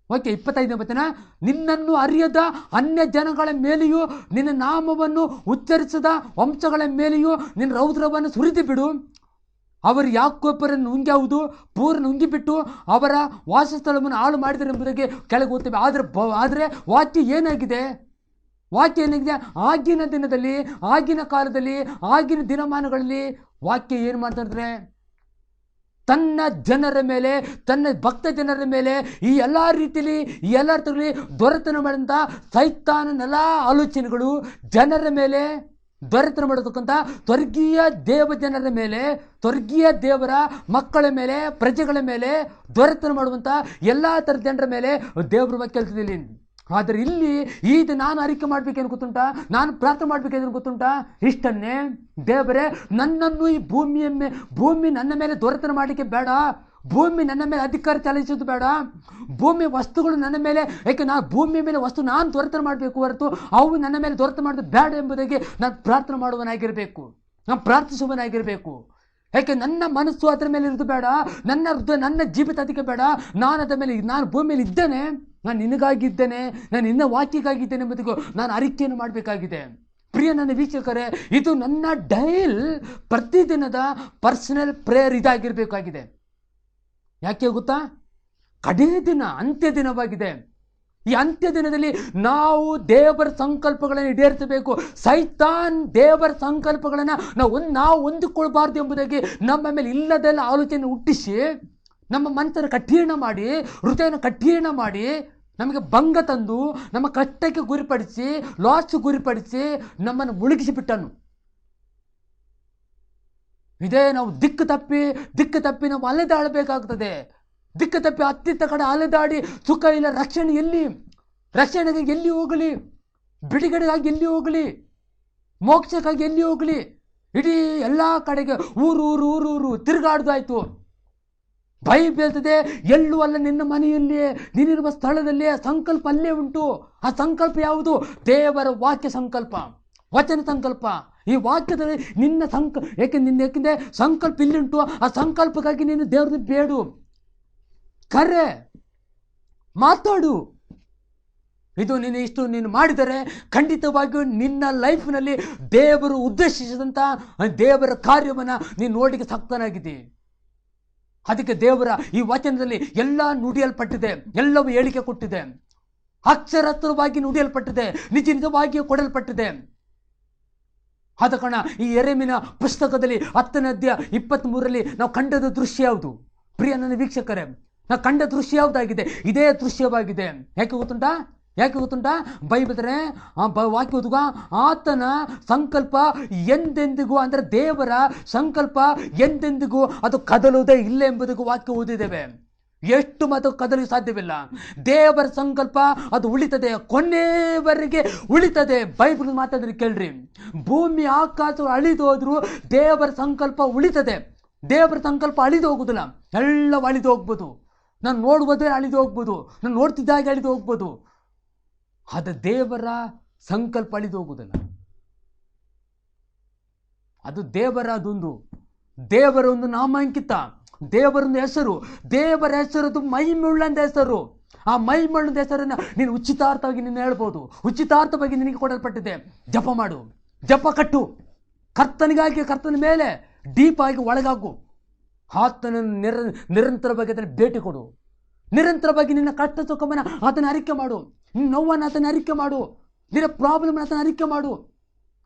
ಓಕೆ, 25ನೇ ವಚನ, ನಿನ್ನನ್ನು ಅರಿಯದ ಅನ್ಯ ಜನಗಳ ಮೇಲೆಯೂ ನಿನ್ನ ನಾಮವನ್ನು ಉಚ್ಚರಿಸದ ವಂಶಗಳ ಮೇಲೆಯೂ ನಿನ್ನ ರೌದ್ರವನ್ನು ಸುರಿದು ಬಿಡು. ಅವರು ಯಾಕೋಬರನ್ನು ನುಂಗ್ಯಾವುದು ಪೂರ್ಣ ನುಂಗಿಬಿಟ್ಟು ಅವರ ವಾಸಸ್ಥಳವನ್ನು ಹಾಳು ಮಾಡಿದರೆ ಎಂಬುದಾಗಿ ಕೆಳಗೆ ಓದ್ತೇವೆ. ಆದರೆ ವಾಕ್ಯ ಏನಾಗಿದೆ? ಆಗಿನ ದಿನದಲ್ಲಿ, ಆಗಿನ ಕಾಲದಲ್ಲಿ, ಆಗಿನ ದಿನಮಾನಗಳಲ್ಲಿ ವಾಕ್ಯ ಏನು ಮಾಡ್ತಾರೆ? ತನ್ನ ಜನರ ಮೇಲೆ, ತನ್ನ ಭಕ್ತ ಜನರ ಮೇಲೆ ಈ ಎಲ್ಲ ರೀತಿಯಲ್ಲಿ, ಈ ಎಲ್ಲ ಅರ್ಥಗಳಲ್ಲಿ ದೊರೆತನ ಮಾಡಿದಂಥ ಸೈತಾನನೆಲ್ಲ ಆಲೋಚನೆಗಳು ಜನರ ಮೇಲೆ ದೊರೆತನ ಮಾಡತಕ್ಕಂಥ ಸ್ವರ್ಗೀಯ ಜನರ ಮೇಲೆ, ಸ್ವರ್ಗೀಯ ದೇವರ ಮಕ್ಕಳ ಮೇಲೆ, ಪ್ರಜೆಗಳ ಮೇಲೆ ದೊರೆತನ ಮಾಡುವಂಥ ಎಲ್ಲ ಥರದ ಜನರ ಮೇಲೆ ದೇವರ ವಾಕ್ಯ ಹೇಳ್ತಿದ್ದಿಲ್ಲ. ಆದರೆ ಇಲ್ಲಿ ಈಗ ನಾನು ಅರಿಕೆ ಮಾಡ್ಬೇಕೇನು ಗೊತ್ತುಂಟಾ? ನಾನು ಪ್ರಾರ್ಥನೆ ಮಾಡ್ಬೇಕೇನು ಗೊತ್ತುಂಟಾ? ಇಷ್ಟನ್ನೇ, ದೇವರೇ ನನ್ನನ್ನು ಈ ಭೂಮಿ ನನ್ನ ಮೇಲೆ ದೊರೆತನ ಮಾಡಲಿಕ್ಕೆ ಬೇಡ, ಭೂಮಿ ನನ್ನ ಮೇಲೆ ಅಧಿಕಾರ ಚಲಾಯಿಸೋದು ಬೇಡ, ಭೂಮಿ ವಸ್ತುಗಳು ನನ್ನ ಮೇಲೆ, ಯಾಕೆ ನಾನು ಭೂಮಿಯ ಮೇಲೆ ವಸ್ತು ನಾನು ದೊರೆತನ ಮಾಡಬೇಕು ಹೊರತು ಅವು ನನ್ನ ಮೇಲೆ ದೊರೆತನ ಮಾಡೋದು ಬೇಡ ಎಂಬುದಾಗಿ ನಾನು ಪ್ರಾರ್ಥನೆ ಮಾಡುವನಾಗಿರಬೇಕು, ನಾನು ಪ್ರಾರ್ಥಿಸುವನಾಗಿರಬೇಕು. ಯಾಕೆ ನನ್ನ ಮನಸ್ಸು ಅದರ ಮೇಲೆ ಇರೋದು ಬೇಡ, ನನ್ನ ಹೃದಯ, ನನ್ನ ಜೀವಿತ ಅದಕ್ಕೆ ಬೇಡ. ನಾನು ಭೂಮಿಯಲ್ಲಿ ಇದ್ದೇನೆ, ನಾನು ನಿನಗಾಗಿದ್ದೇನೆ, ನಾನು ನಿನ್ನ ವಾಕ್ಯಕ್ಕಾಗಿದ್ದೇನೆ ಎಂಬುದಕ್ಕೂ ನಾನು ಅರಿಕೆಯನ್ನು ಮಾಡಬೇಕಾಗಿದೆ. ಪ್ರಿಯ ನನ್ನ ವೀಕ್ಷಕರೇ, ಇದು ನನ್ನ ಪ್ರತಿದಿನದ ಪರ್ಸನಲ್ ಪ್ರೇಯರ್ ಇದಾಗಿರಬೇಕಾಗಿದೆ. ಯಾಕೆ ಗೊತ್ತಾ? ಕಡೇ ದಿನ, ಅಂತ್ಯ ದಿನವಾಗಿದೆ. ಈ ಅಂತ್ಯ ದಿನದಲ್ಲಿ ನಾವು ದೇವರ ಸಂಕಲ್ಪಗಳನ್ನು ಈಡೇರಿಸಬೇಕು. ಸೈತಾನ್ ದೇವರ ಸಂಕಲ್ಪಗಳನ್ನು ನಾವು ಹೊಂದಿಕೊಳ್ಬಾರ್ದು ಎಂಬುದಾಗಿ ನಮ್ಮ ಮೇಲೆ ಇಲ್ಲದೆಲ್ಲ ಆಲೋಚನೆ ಹುಟ್ಟಿಸಿ, ನಮ್ಮ ಮನಸ್ಸನ್ನು ಕಠಿಣ ಮಾಡಿ, ಹೃದಯನ ಕಠಿಣ ಮಾಡಿ, ನಮಗೆ ಭಂಗ ತಂದು, ನಮ್ಮ ಕಷ್ಟಕ್ಕೆ ಗುರಿಪಡಿಸಿ, ಲಾಸ್ ಗುರಿಪಡಿಸಿ ನಮ್ಮನ್ನು ಮುಳುಗಿಸಿಬಿಟ್ಟನು. ಇದೇ ನಾವು ದಿಕ್ಕು ತಪ್ಪಿ ನಾವು ಅಲೆದಾಡಬೇಕಾಗ್ತದೆ. ದಿಕ್ಕು ತಪ್ಪಿ ಅತ್ತಿತ್ತ ಕಡೆ ಅಲೆದಾಡಿ ಸುಖ ಇಲ್ಲ, ರಕ್ಷಣೆಗೆ ಎಲ್ಲಿ ಹೋಗಲಿ, ಬಿಡುಗಡೆಗಾಗಿ ಎಲ್ಲಿ ಹೋಗಲಿ, ಮೋಕ್ಷಕ್ಕಾಗಿ ಎಲ್ಲಿ ಹೋಗಲಿ, ಇಡೀ ಎಲ್ಲ ಕಡೆಗೆ ಊರು ತಿರುಗಾಡ್ದಾಯ್ತು. ಬೈಬಲ್ ಹೇಳ್ತದೆ, ಎಲ್ಲೂ ಅಲ್ಲ, ನಿನ್ನ ಮನೆಯಲ್ಲಿಯೇ, ನೀನಿರುವ ಸ್ಥಳದಲ್ಲಿಯೇ ಸಂಕಲ್ಪ ಅಲ್ಲೇ ಉಂಟು. ಆ ಸಂಕಲ್ಪ ಯಾವುದು? ದೇವರ ವಾಕ್ಯ ಸಂಕಲ್ಪ, ವಚನ ಸಂಕಲ್ಪ. ಈ ವಾಕ್ಯದಲ್ಲಿ ನಿನ್ನ ಯಾಕೆಂದ್ರೆ ಸಂಕಲ್ಪ ಇಲ್ಲಿಂಟು. ಆ ಸಂಕಲ್ಪಕ್ಕಾಗಿ ನೀನು ದೇವ್ರದ್ದು ಬೇಡು, ಕರೆ ಮಾತಾಡು. ಇದು ನೀನು ಮಾಡಿದರೆ ಖಂಡಿತವಾಗಿಯೂ ನಿನ್ನ ಲೈಫ್ನಲ್ಲಿ ದೇವರು ಉದ್ದೇಶಿಸಿದಂಥ ದೇವರ ಕಾರ್ಯವನ್ನು ನೀನು ನೋಡಲಿಕ್ಕೆ ಸಕ್ತನಾಗಿದೆ. ಅದಕ್ಕೆ ದೇವರ ಈ ವಚನದಲ್ಲಿ ಎಲ್ಲ ನುಡಿಯಲ್ಪಟ್ಟಿದೆ, ಎಲ್ಲವೂ ಹೇಳಿಕೆ ಕೊಟ್ಟಿದೆ, ಅಕ್ಷರವಾಗಿ ನುಡಿಯಲ್ಪಟ್ಟಿದೆ, ನಿಜವಾಗಿಯೂ ಕೊಡಲ್ಪಟ್ಟಿದೆ. ಆದ ಕಾರಣ ಈ ಯೆರೆಮೀಯನ ಪುಸ್ತಕದಲ್ಲಿ 10ನೇ ಅಧ್ಯಾಯ 23ರಲ್ಲಿ ನಾವು ಕಂಡದ ದೃಶ್ಯ ಯಾವುದು? ಪ್ರಿಯ ನನ್ನ ವೀಕ್ಷಕರೇ, ನಾವು ಕಂಡ ದೃಶ್ಯ ಯಾವುದಾಗಿದೆ? ಇದೇ ದೃಶ್ಯವಾಗಿದೆ. ಯಾಕೆ ಗೊತ್ತುಂಟಾ? ಬೈಬಲ್ರೆ ವಾಕ್ಯ ಓದುವ, ಆತನ ಸಂಕಲ್ಪ ಎಂದೆಂದಿಗೂ, ಅಂದರೆ ದೇವರ ಸಂಕಲ್ಪ ಎಂದೆಂದಿಗೂ ಅದು ಕದಲುವುದೇ ಇಲ್ಲ ಎಂಬುದಕ್ಕೂ ವಾಕ್ಯ ಓದಿದ್ದೇವೆ. ಎಷ್ಟು ಮಾತು ಕದಲು ಸಾಧ್ಯವಿಲ್ಲ. ದೇವರ ಸಂಕಲ್ಪ ಅದು ಉಳಿತದೆ, ಕೊನೆಯವರೆಗೆ ಉಳಿತದೆ. ಬೈಬಲ್ ಮಾತಾಡಿದ್ರೆ ಕೇಳ್ರಿ, ಭೂಮಿ ಆಕಾಶ ಅಳಿದು ಹೋದ್ರು ದೇವರ ಸಂಕಲ್ಪ ಉಳಿತದೆ. ದೇವರ ಸಂಕಲ್ಪ ಅಳಿದು ಹೋಗುದಿಲ್ಲ, ಎಲ್ಲ ಅಳಿದು ಹೋಗ್ಬೋದು. ನಾನು ನೋಡುವುದೇ ಅಳಿದು ಹೋಗ್ಬೋದು, ನಾನು ನೋಡ್ತಿದ್ದಾಗೆ ಅಳಿದು ಹೋಗ್ಬೋದು. ಅದು ದೇವರ ಸಂಕಲ್ಪ ಅಳಿದು ಹೋಗುವುದಿಲ್ಲ. ಅದು ದೇವರ ಒಂದು ನಾಮಾಂಕಿತ, ದೇವರೊಂದು ಹೆಸರು, ದೇವರ ಹೆಸರದು ಮಹಿಮೆಯುಳ್ಳಂತ ಹೆಸರು. ಆ ಮೈಮಣ್ಣದ ಹೆಸರನ್ನು ನೀನು ಉಚಿತಾರ್ಥವಾಗಿ ನೀನು ಹೇಳ್ಬೋದು. ಉಚಿತಾರ್ಥವಾಗಿ ನಿನಗೆ ಕೊಡಲ್ಪಟ್ಟಿದೆ. ಜಪ ಮಾಡು, ಜಪ ಕಟ್ಟು, ಕರ್ತನಿಗಾಗಿ ಕರ್ತನ ಮೇಲೆ ಡೀಪ್ ಆಗಿ ಒಳಗಾಗು. ಆತನನ್ನು ನಿರಂತರವಾಗಿ ಅದನ್ನು ಭೇಟಿ ಕೊಡು. ನಿರಂತರವಾಗಿ ನಿನ್ನ ಕಷ್ಟ ಸುಖವನ್ನು ಆತನ ಅರಿಕೆ ಮಾಡು. ನಿನ್ನ ನೋವನ್ನು ಆತನ ಅರಿಕೆ ಮಾಡು. ನಿನ್ನ ಪ್ರಾಬ್ಲಮ್ ಆತನ ಅರಿಕೆ ಮಾಡು.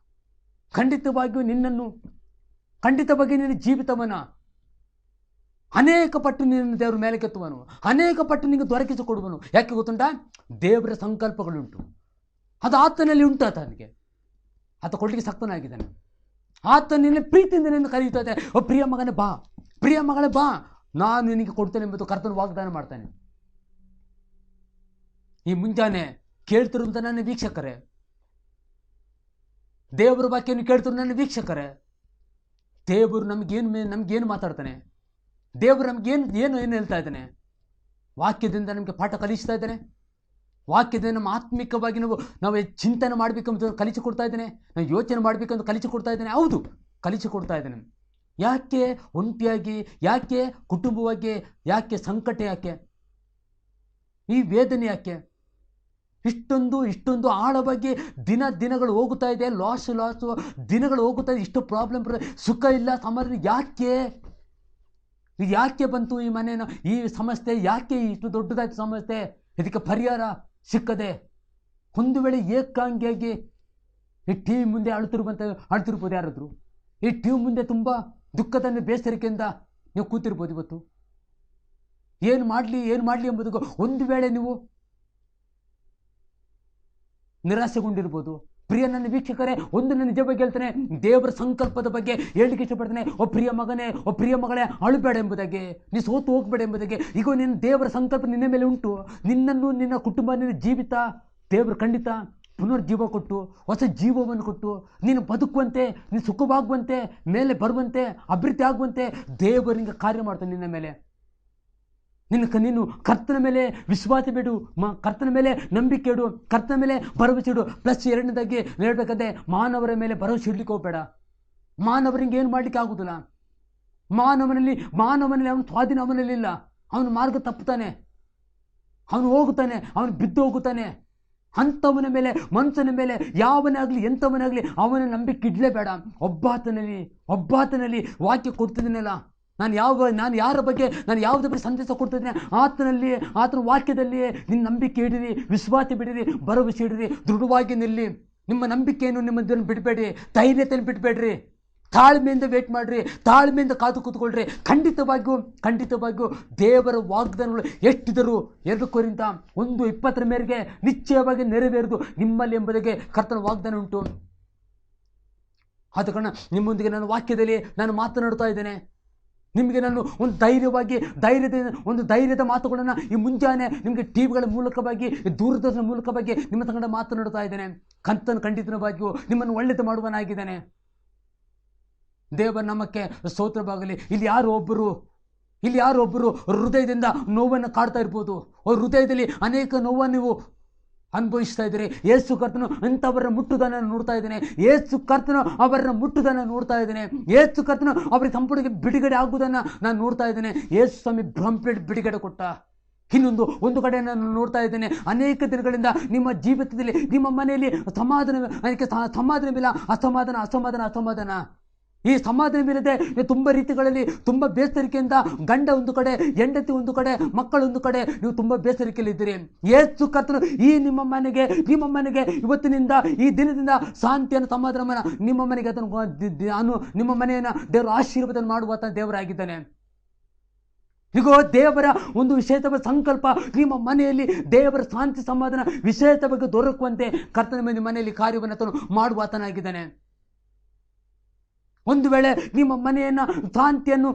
ಖಂಡಿತವಾಗಿಯೂ ನಿನ್ನ ಜೀವಿತವನ್ನು ಅನೇಕ ಪಟ್ಟು ನಿನ್ನ ದೇವರ ಮೇಲೆ ಕೆತ್ತುವನು, ಅನೇಕ ಪಟ್ಟು ನಿನಗೆ ದೊರಕಿಸಿಕೊಡುವನು. ಯಾಕೆ ಗೊತ್ತುಂಟಾ? ದೇವರ ಸಂಕಲ್ಪಗಳುಂಟು, ಅದು ಆತನಲ್ಲಿ ಉಂಟು. ಆತನಿಗೆ ಆತ ಕೊಡಲಿಕ್ಕೆ ಸಕ್ತನಾಗಿದ್ದಾನೆ. ಆತ ನಿನ್ನ ಪ್ರೀತಿಯಿಂದ ನಿನ್ನ ಕರೆಯುತ್ತಾ ಇದ್ದಾನೆ. ಓ ಪ್ರಿಯ ಮಗನೇ ಬಾ, ಪ್ರಿಯ ಮಗಳೇ ಬಾ, ನಾನು ನಿನಗೆ ಕೊಡ್ತೇನೆ ಎಂಬುದು ಕರ್ತನ ವಾಗ್ದಾನ ಮಾಡ್ತಾನೆ. ಈ ಮುಂಜಾನೆ ಕೇಳ್ತಿರುವಂಥ ನನ್ನ ವೀಕ್ಷಕರೇ, ದೇವರ ವಾಕ್ಯವನ್ನು ಕೇಳ್ತಿರು ನನ್ನ ವೀಕ್ಷಕರೇ, ದೇವರು ನಮಗೇನು ಮಾತಾಡ್ತಾನೆ? ದೇವರು ನಮಗೇನು ಹೇಳ್ತಾ ಇದ್ದಾನೆ? ವಾಕ್ಯದಿಂದ ನಮಗೆ ಪಾಠ ಕಲಿಸ್ತಾ ಇದ್ದಾನೆ. ವಾಕ್ಯದಿಂದ ನಮ್ಮ ಆತ್ಮಿಕವಾಗಿ ನಾವು ಚಿಂತನೆ ಮಾಡಬೇಕೆಂಬುದು ಕಲಿಸಿಕೊಡ್ತಾ ಇದ್ದಾನೆ. ನಾವು ಯೋಚನೆ ಮಾಡಬೇಕೆಂದು ಕಲಿಸಿಕೊಡ್ತಾ ಇದ್ದಾನೆ. ಹೌದು, ಕಲಿಸಿಕೊಡ್ತಾ ಇದ್ದಾನೆ. ಯಾಕೆ ಒಂಟಿಯಾಗಿ, ಯಾಕೆ ಕುಟುಂಬವಾಗಿ, ಯಾಕೆ ಸಂಕಟ, ಯಾಕೆ ಈ ವೇದನೆ, ಯಾಕೆ ಇಷ್ಟೊಂದು ಆಳವಾಗಿ ದಿನಗಳು ಹೋಗುತ್ತಾ ಇದೆ. ಲಾಸು ದಿನಗಳು ಹೋಗುತ್ತಾ ಇದೆ. ಇಷ್ಟು ಪ್ರಾಬ್ಲಮ್, ಸುಖ ಇಲ್ಲ, ಸಮಾಧಾನ. ಯಾಕೆ ಬಂತು ಈ ಮನೇನ ಈ ಸಮಸ್ಯೆ? ಯಾಕೆ ಇಷ್ಟು ದೊಡ್ಡದಾಯ್ತು ಸಮಸ್ಯೆ? ಇದಕ್ಕೆ ಪರಿಹಾರ ಸಿಕ್ಕದೆ ಒಂದು ವೇಳೆ ಏಕಾಂಗಿಯಾಗಿ ಈ ಟಿವಿ ಮುಂದೆ ಅಳ್ತಿರ್ಬೋದು. ಯಾರಾದರೂ ಈ ಟಿವಿ ಮುಂದೆ ತುಂಬ ದುಃಖದ ಬೇಸರಿಕೆಯಿಂದ ನೀವು ಕೂತಿರ್ಬೋದು. ಇವತ್ತು ಏನು ಮಾಡಲಿ ಎಂಬುದು ಒಂದು ವೇಳೆ ನೀವು ನಿರಾಸೆಗೊಂಡಿರ್ಬೋದು. ಪ್ರಿಯ ನನ್ನ ವೀಕ್ಷಕರೇ, ನನ್ನ ನಿಜ ಬಗ್ಗೆ ಹೇಳ್ತಾನೆ, ದೇವರ ಸಂಕಲ್ಪದ ಬಗ್ಗೆ ಹೇಳಲಿಕ್ಕೆ ಇಷ್ಟಪಡ್ತಾನೆ. ಓ ಪ್ರಿಯ ಮಗನೇ, ಓ ಪ್ರಿಯ ಮಗಳೇ, ಅಳಬೇಡ ಎಂಬುದಾಗೆ, ನೀ ಸೋತು ಹೋಗ್ಬೇಡ ಎಂಬುದಾಗೆ. ಈಗ ನಿನ್ನ ದೇವರ ಸಂಕಲ್ಪ ನಿನ್ನ ಮೇಲೆ ಉಂಟು. ನಿನ್ನನ್ನು, ನಿನ್ನ ಕುಟುಂಬ, ನಿನ್ನ ಜೀವಿತ ದೇವರು ಖಂಡಿತ ಪುನರ್ಜೀವ ಕೊಟ್ಟು, ಹೊಸ ಜೀವವನ್ನು ಕೊಟ್ಟು, ನೀನು ಬದುಕುವಂತೆ, ನೀನು ಸುಖವಾಗುವಂತೆ, ಮೇಲೆ ಬರುವಂತೆ, ಅಭಿವೃದ್ಧಿ ಆಗುವಂತೆ ದೇವರಿಂದ ಕಾರ್ಯ ಮಾಡ್ತಾನೆ ನಿನ್ನ ಮೇಲೆ. ನೀನು ಕರ್ತನ ಮೇಲೆ ವಿಶ್ವಾಸ ಬಿಡು, ಕರ್ತನ ಮೇಲೆ ನಂಬಿಕೆ ಇಡು, ಕರ್ತನ ಮೇಲೆ ಭರವಸೆ ಇಡು. ಪ್ಲಸ್ ಎರಡನೇದಾಗಿ ಹೇಳ್ಬೇಕಾದ್ರೆ, ಮಾನವರ ಮೇಲೆ ಭರವಸೆ ಇಡ್ಲಿಕ್ಕೆ ಹೋಗಬೇಡ. ಮಾನವರಿಗೆ ಏನು ಮಾಡಲಿಕ್ಕೆ ಆಗುದಿಲ್ಲ. ಮಾನವನಲ್ಲಿ ಅವನ ಸ್ವಾಧೀನ ಅವನಲ್ಲಿಲ್ಲ. ಅವನ ಮಾರ್ಗ ತಪ್ಪುತ್ತಾನೆ, ಅವನು ಹೋಗುತ್ತಾನೆ, ಅವನು ಬಿದ್ದು ಹೋಗುತ್ತಾನೆ. ಅಂಥವನ ಮೇಲೆ, ಮನುಷ್ಯನ ಮೇಲೆ, ಯಾವನೇ ಆಗಲಿ ಎಂಥವನೇ ಆಗಲಿ ಅವನ ನಂಬಿಕೆ ಇಡಲೇಬೇಡ. ಒಬ್ಬಾತನಲ್ಲಿ ವಾಕ್ಯ ಕೊಡ್ತಿದ್ದೀನಲ್ಲ, ನಾನು ಯಾರ ಬಗ್ಗೆ ಯಾವುದ್ರ ಬಗ್ಗೆ ಸಂದೇಶ ಕೊಡ್ತಿದ್ದೀನಿ, ಆತನ ವಾಕ್ಯದಲ್ಲಿಯೇ ನಿನ್ನ ನಂಬಿಕೆ ಇಡಿರಿ, ವಿಶ್ವಾಸ ಬಿಡಿರಿ, ಭರವಸೆ ಇಡಿರಿ, ದೃಢವಾಗಿ ನಿಲ್ಲಿ. ನಿಮ್ಮ ನಂಬಿಕೆಯನ್ನು ನಿಮ್ಮದನ್ನು ಬಿಡಬೇಡಿ, ಧೈರ್ಯತೆಯನ್ನು ಬಿಡಬೇಡ್ರಿ, ತಾಳ್ಮೆಯಿಂದ ವೇಟ್ ಮಾಡಿರಿ, ತಾಳ್ಮೆಯಿಂದ ಕಾದು ಕೂತ್ಕೊಳ್ರಿ. ಖಂಡಿತವಾಗಿಯೂ ದೇವರ ವಾಗ್ದಾನಗಳು ಎಷ್ಟಿದ್ದರೂ 2 ಕೊರಿಂಥ 1:20 ಮೇರೆಗೆ ನಿಶ್ಚಯವಾಗಿ ನೆರವೇರುವುದು ನಿಮ್ಮಲ್ಲಿ ಎಂಬುದಾಗಿ ಕರ್ತನ ವಾಗ್ದಾನ ಉಂಟು. ಆದ ಕಾರಣ ನಿಮ್ಮೊಂದಿಗೆ ನಾನು ವಾಕ್ಯದಲ್ಲಿ ನಾನು ಮಾತನಾಡ್ತಾ ಇದ್ದೇನೆ. ನಿಮಗೆ ನಾನು ಒಂದು ಧೈರ್ಯದ ಮಾತುಗಳನ್ನು ಈ ಮುಂಜಾನೆ ನಿಮಗೆ ಟಿವಿಗಳ ಮೂಲಕವಾಗಿ, ದೂರದರ್ಶನ ಮೂಲಕವಾಗಿ ನಿಮ್ಮ ಸಂಗಡ ಮಾತನಾಡ್ತಾ ಇದ್ದೇನೆ. ಖಂಡಿತವಾಗಿಯೂ ನಿಮ್ಮನ್ನು ಒಳ್ಳೆಯದು ಮಾಡುವನಾಗಿದ್ದಾನೆ. ದೇವರ ನಮ್ಮಕ್ಕೆ ಸ್ತೋತ್ರವಾಗಲಿ. ಇಲ್ಲಿ ಯಾರೋ ಒಬ್ಬರು ಹೃದಯದಿಂದ ನೋವನ್ನು ಕಾಡ್ತಾ ಇರ್ಬೋದು. ಹೃದಯದಲ್ಲಿ ಅನೇಕ ನೋವನ್ನು ನೀವು ಅನುಭವಿಸ್ತಾ ಇದ್ದೀರಿ. ಯೇಸು ಕರ್ತನು ಅಂಥವರನ್ನ ಮುಟ್ಟುವುದನ್ನು ನೋಡ್ತಾ ಇದ್ದೇನೆ. ಯೇಸು ಕರ್ತನು ಅವರನ್ನು ಮುಟ್ಟುವುದನ್ನು ನೋಡ್ತಾ ಇದ್ದೇನೆ. ಯೇಸು ಕರ್ತನು ಅವರಿಗೆ ಸಂಪೂರ್ಣ ಬಿಡುಗಡೆ ಆಗುವುದನ್ನು ನಾನು ನೋಡ್ತಾ ಇದ್ದೇನೆ. ಯೇಸು ಸ್ವಾಮಿ ಬಿಡುಗಡೆ ಕೊಟ್ಟ. ಒಂದು ಕಡೆ ನಾನು ನೋಡ್ತಾ ಇದ್ದೇನೆ, ಅನೇಕ ದಿನಗಳಿಂದ ನಿಮ್ಮ ಜೀವಿತದಲ್ಲಿ, ನಿಮ್ಮ ಮನೆಯಲ್ಲಿ ಸಮಾಧಾನವಿಲ್ಲ, ಅಸಮಾಧಾನ. ಈ ಸಮಾಧಾನವಿಲ್ಲದೆ ತುಂಬ ರೀತಿಗಳಲ್ಲಿ ತುಂಬ ಬೇಸರಿಕೆಯಿಂದ ಗಂಡ ಒಂದು ಕಡೆ, ಹೆಂಡತಿ ಒಂದು ಕಡೆ, ಮಕ್ಕಳೊಂದು ಕಡೆ, ನೀವು ತುಂಬ ಬೇಸರಿಕೆಯಲ್ಲಿದ್ದೀರಿ. ಯೇಸು ಕರ್ತನು ನಿಮ್ಮ ಮನೆಗೆ ಇವತ್ತಿನಿಂದ, ಈ ದಿನದಿಂದ ಶಾಂತಿಯನ್ನು, ಸಮಾಧಾನವನ್ನು ನಿಮ್ಮ ಮನೆಗೆ ನಿಮ್ಮ ಮನೆಯನ್ನು ದೇವರ ಆಶೀರ್ವಾದ ಮಾಡುವ ದೇವರಾಗಿದ್ದಾನೆ. ಈಗ ದೇವರ ಒಂದು ವಿಶೇಷವಾದ ಸಂಕಲ್ಪ ನಿಮ್ಮ ಮನೆಯಲ್ಲಿ, ದೇವರ ಶಾಂತಿ ಸಮಾಧಾನ ವಿಶೇಷವಾಗಿ ದೊರಕುವಂತೆ ಕರ್ತನ ನಿಮ್ಮ ಮನೆಯಲ್ಲಿ ಕಾರ್ಯವನ್ನು ಮಾಡುವ ಆತನಾಗಿದ್ದಾನೆ. ಒಂದು ವೇಳೆ ನಿಮ್ಮ ಮನೆಯನ್ನು ಶಾಂತಿಯನ್ನು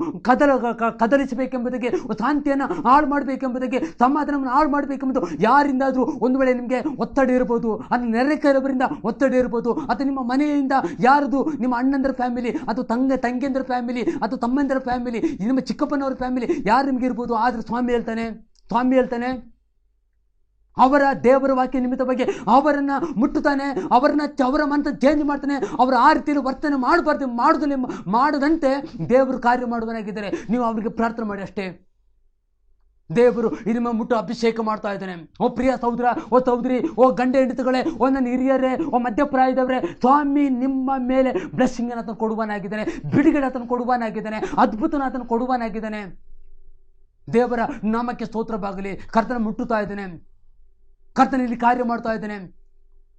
ಕದಲಿಸಬೇಕೆಂಬುದಾಗಿ, ಶಾಂತಿಯನ್ನು ಹಾಳು ಮಾಡಬೇಕೆಂಬುದಾಗಿ, ಸಮಾಧಾನವನ್ನು ಹಾಳು ಮಾಡಬೇಕೆಂಬುದು ಯಾರಿಂದಾದರೂ ಒಂದು ವೇಳೆ ನಿಮಗೆ ಒತ್ತಡ ಇರ್ಬೋದು, ಅದು ನೆರೆಕೆರವರಿಂದ ಒತ್ತಡ ಇರ್ಬೋದು, ಅಥವಾ ನಿಮ್ಮ ಮನೆಯಿಂದ ಯಾರದು, ನಿಮ್ಮ ಅಣ್ಣಂದರ ಫ್ಯಾಮಿಲಿ, ಅಥವಾ ತಂಗಿಯಂದರ ಫ್ಯಾಮಿಲಿ, ಅಥವಾ ತಮ್ಮಂದರ ಫ್ಯಾಮಿಲಿ, ನಿಮ್ಮ ಚಿಕ್ಕಪ್ಪನವರ ಫ್ಯಾಮಿಲಿ ಯಾರು ನಿಮಗೆ ಇರ್ಬೋದು. ಆದರೆ ಸ್ವಾಮಿ ಹೇಳ್ತಾನೆ ಅವರ ದೇವರ ವಾಕ್ಯ ನಿಮಿತ್ತವಾಗಿ ಅವರನ್ನು ಮುಟ್ಟುತ್ತಾನೆ, ಅವರ ಮನಸ್ಸನ್ನು ಚೇಂಜ್ ಮಾಡ್ತಾನೆ. ಅವರು ಆ ರೀತಿಯಲ್ಲಿ ವರ್ತನೆ ಮಾಡದಂತೆ ದೇವರು ಕಾರ್ಯ ಮಾಡುವನಾಗಿದ್ದಾರೆ. ನೀವು ಅವರಿಗೆ ಪ್ರಾರ್ಥನೆ ಮಾಡಿ ಅಷ್ಟೇ. ದೇವರು ನಿಮ್ಮ ಮುಟ್ಟು ಅಭಿಷೇಕ ಮಾಡ್ತಾ ಇದ್ದಾನೆ. ಓ ಪ್ರಿಯ ಸಹೋದರ, ಓ ಸಹೋದರಿ, ಓ ಗಂಡ ಹೆಂಡತಿಗಳೇ, ಓ ನನ್ನ ಹಿರಿಯರೇ, ಓ ಮಧ್ಯಪ್ರಾಯದವರೇ, ಸ್ವಾಮಿ ನಿಮ್ಮ ಮೇಲೆ ಬ್ಲೆಸ್ಸಿಂಗ್ ಆತನು ಕೊಡುವನಾಗಿದ್ದಾನೆ, ಬಿಡುಗಡೆ ಆತನು ಕೊಡುವನಾಗಿದ್ದಾನೆ, ಅದ್ಭುತನ ಆತನು ಕೊಡುವನಾಗಿದ್ದಾನೆ. ದೇವರ ನಾಮಕ್ಕೆ ಸ್ತೋತ್ರವಾಗಲಿ. ಕರ್ತನ ಮುಟ್ಟುತ್ತಾ ಇದ್ದಾನೆ, ಕರ್ತನ ಇಲ್ಲಿ ಕಾರ್ಯ ಮಾಡ್ತಾ ಇದ್ದಾನೆ.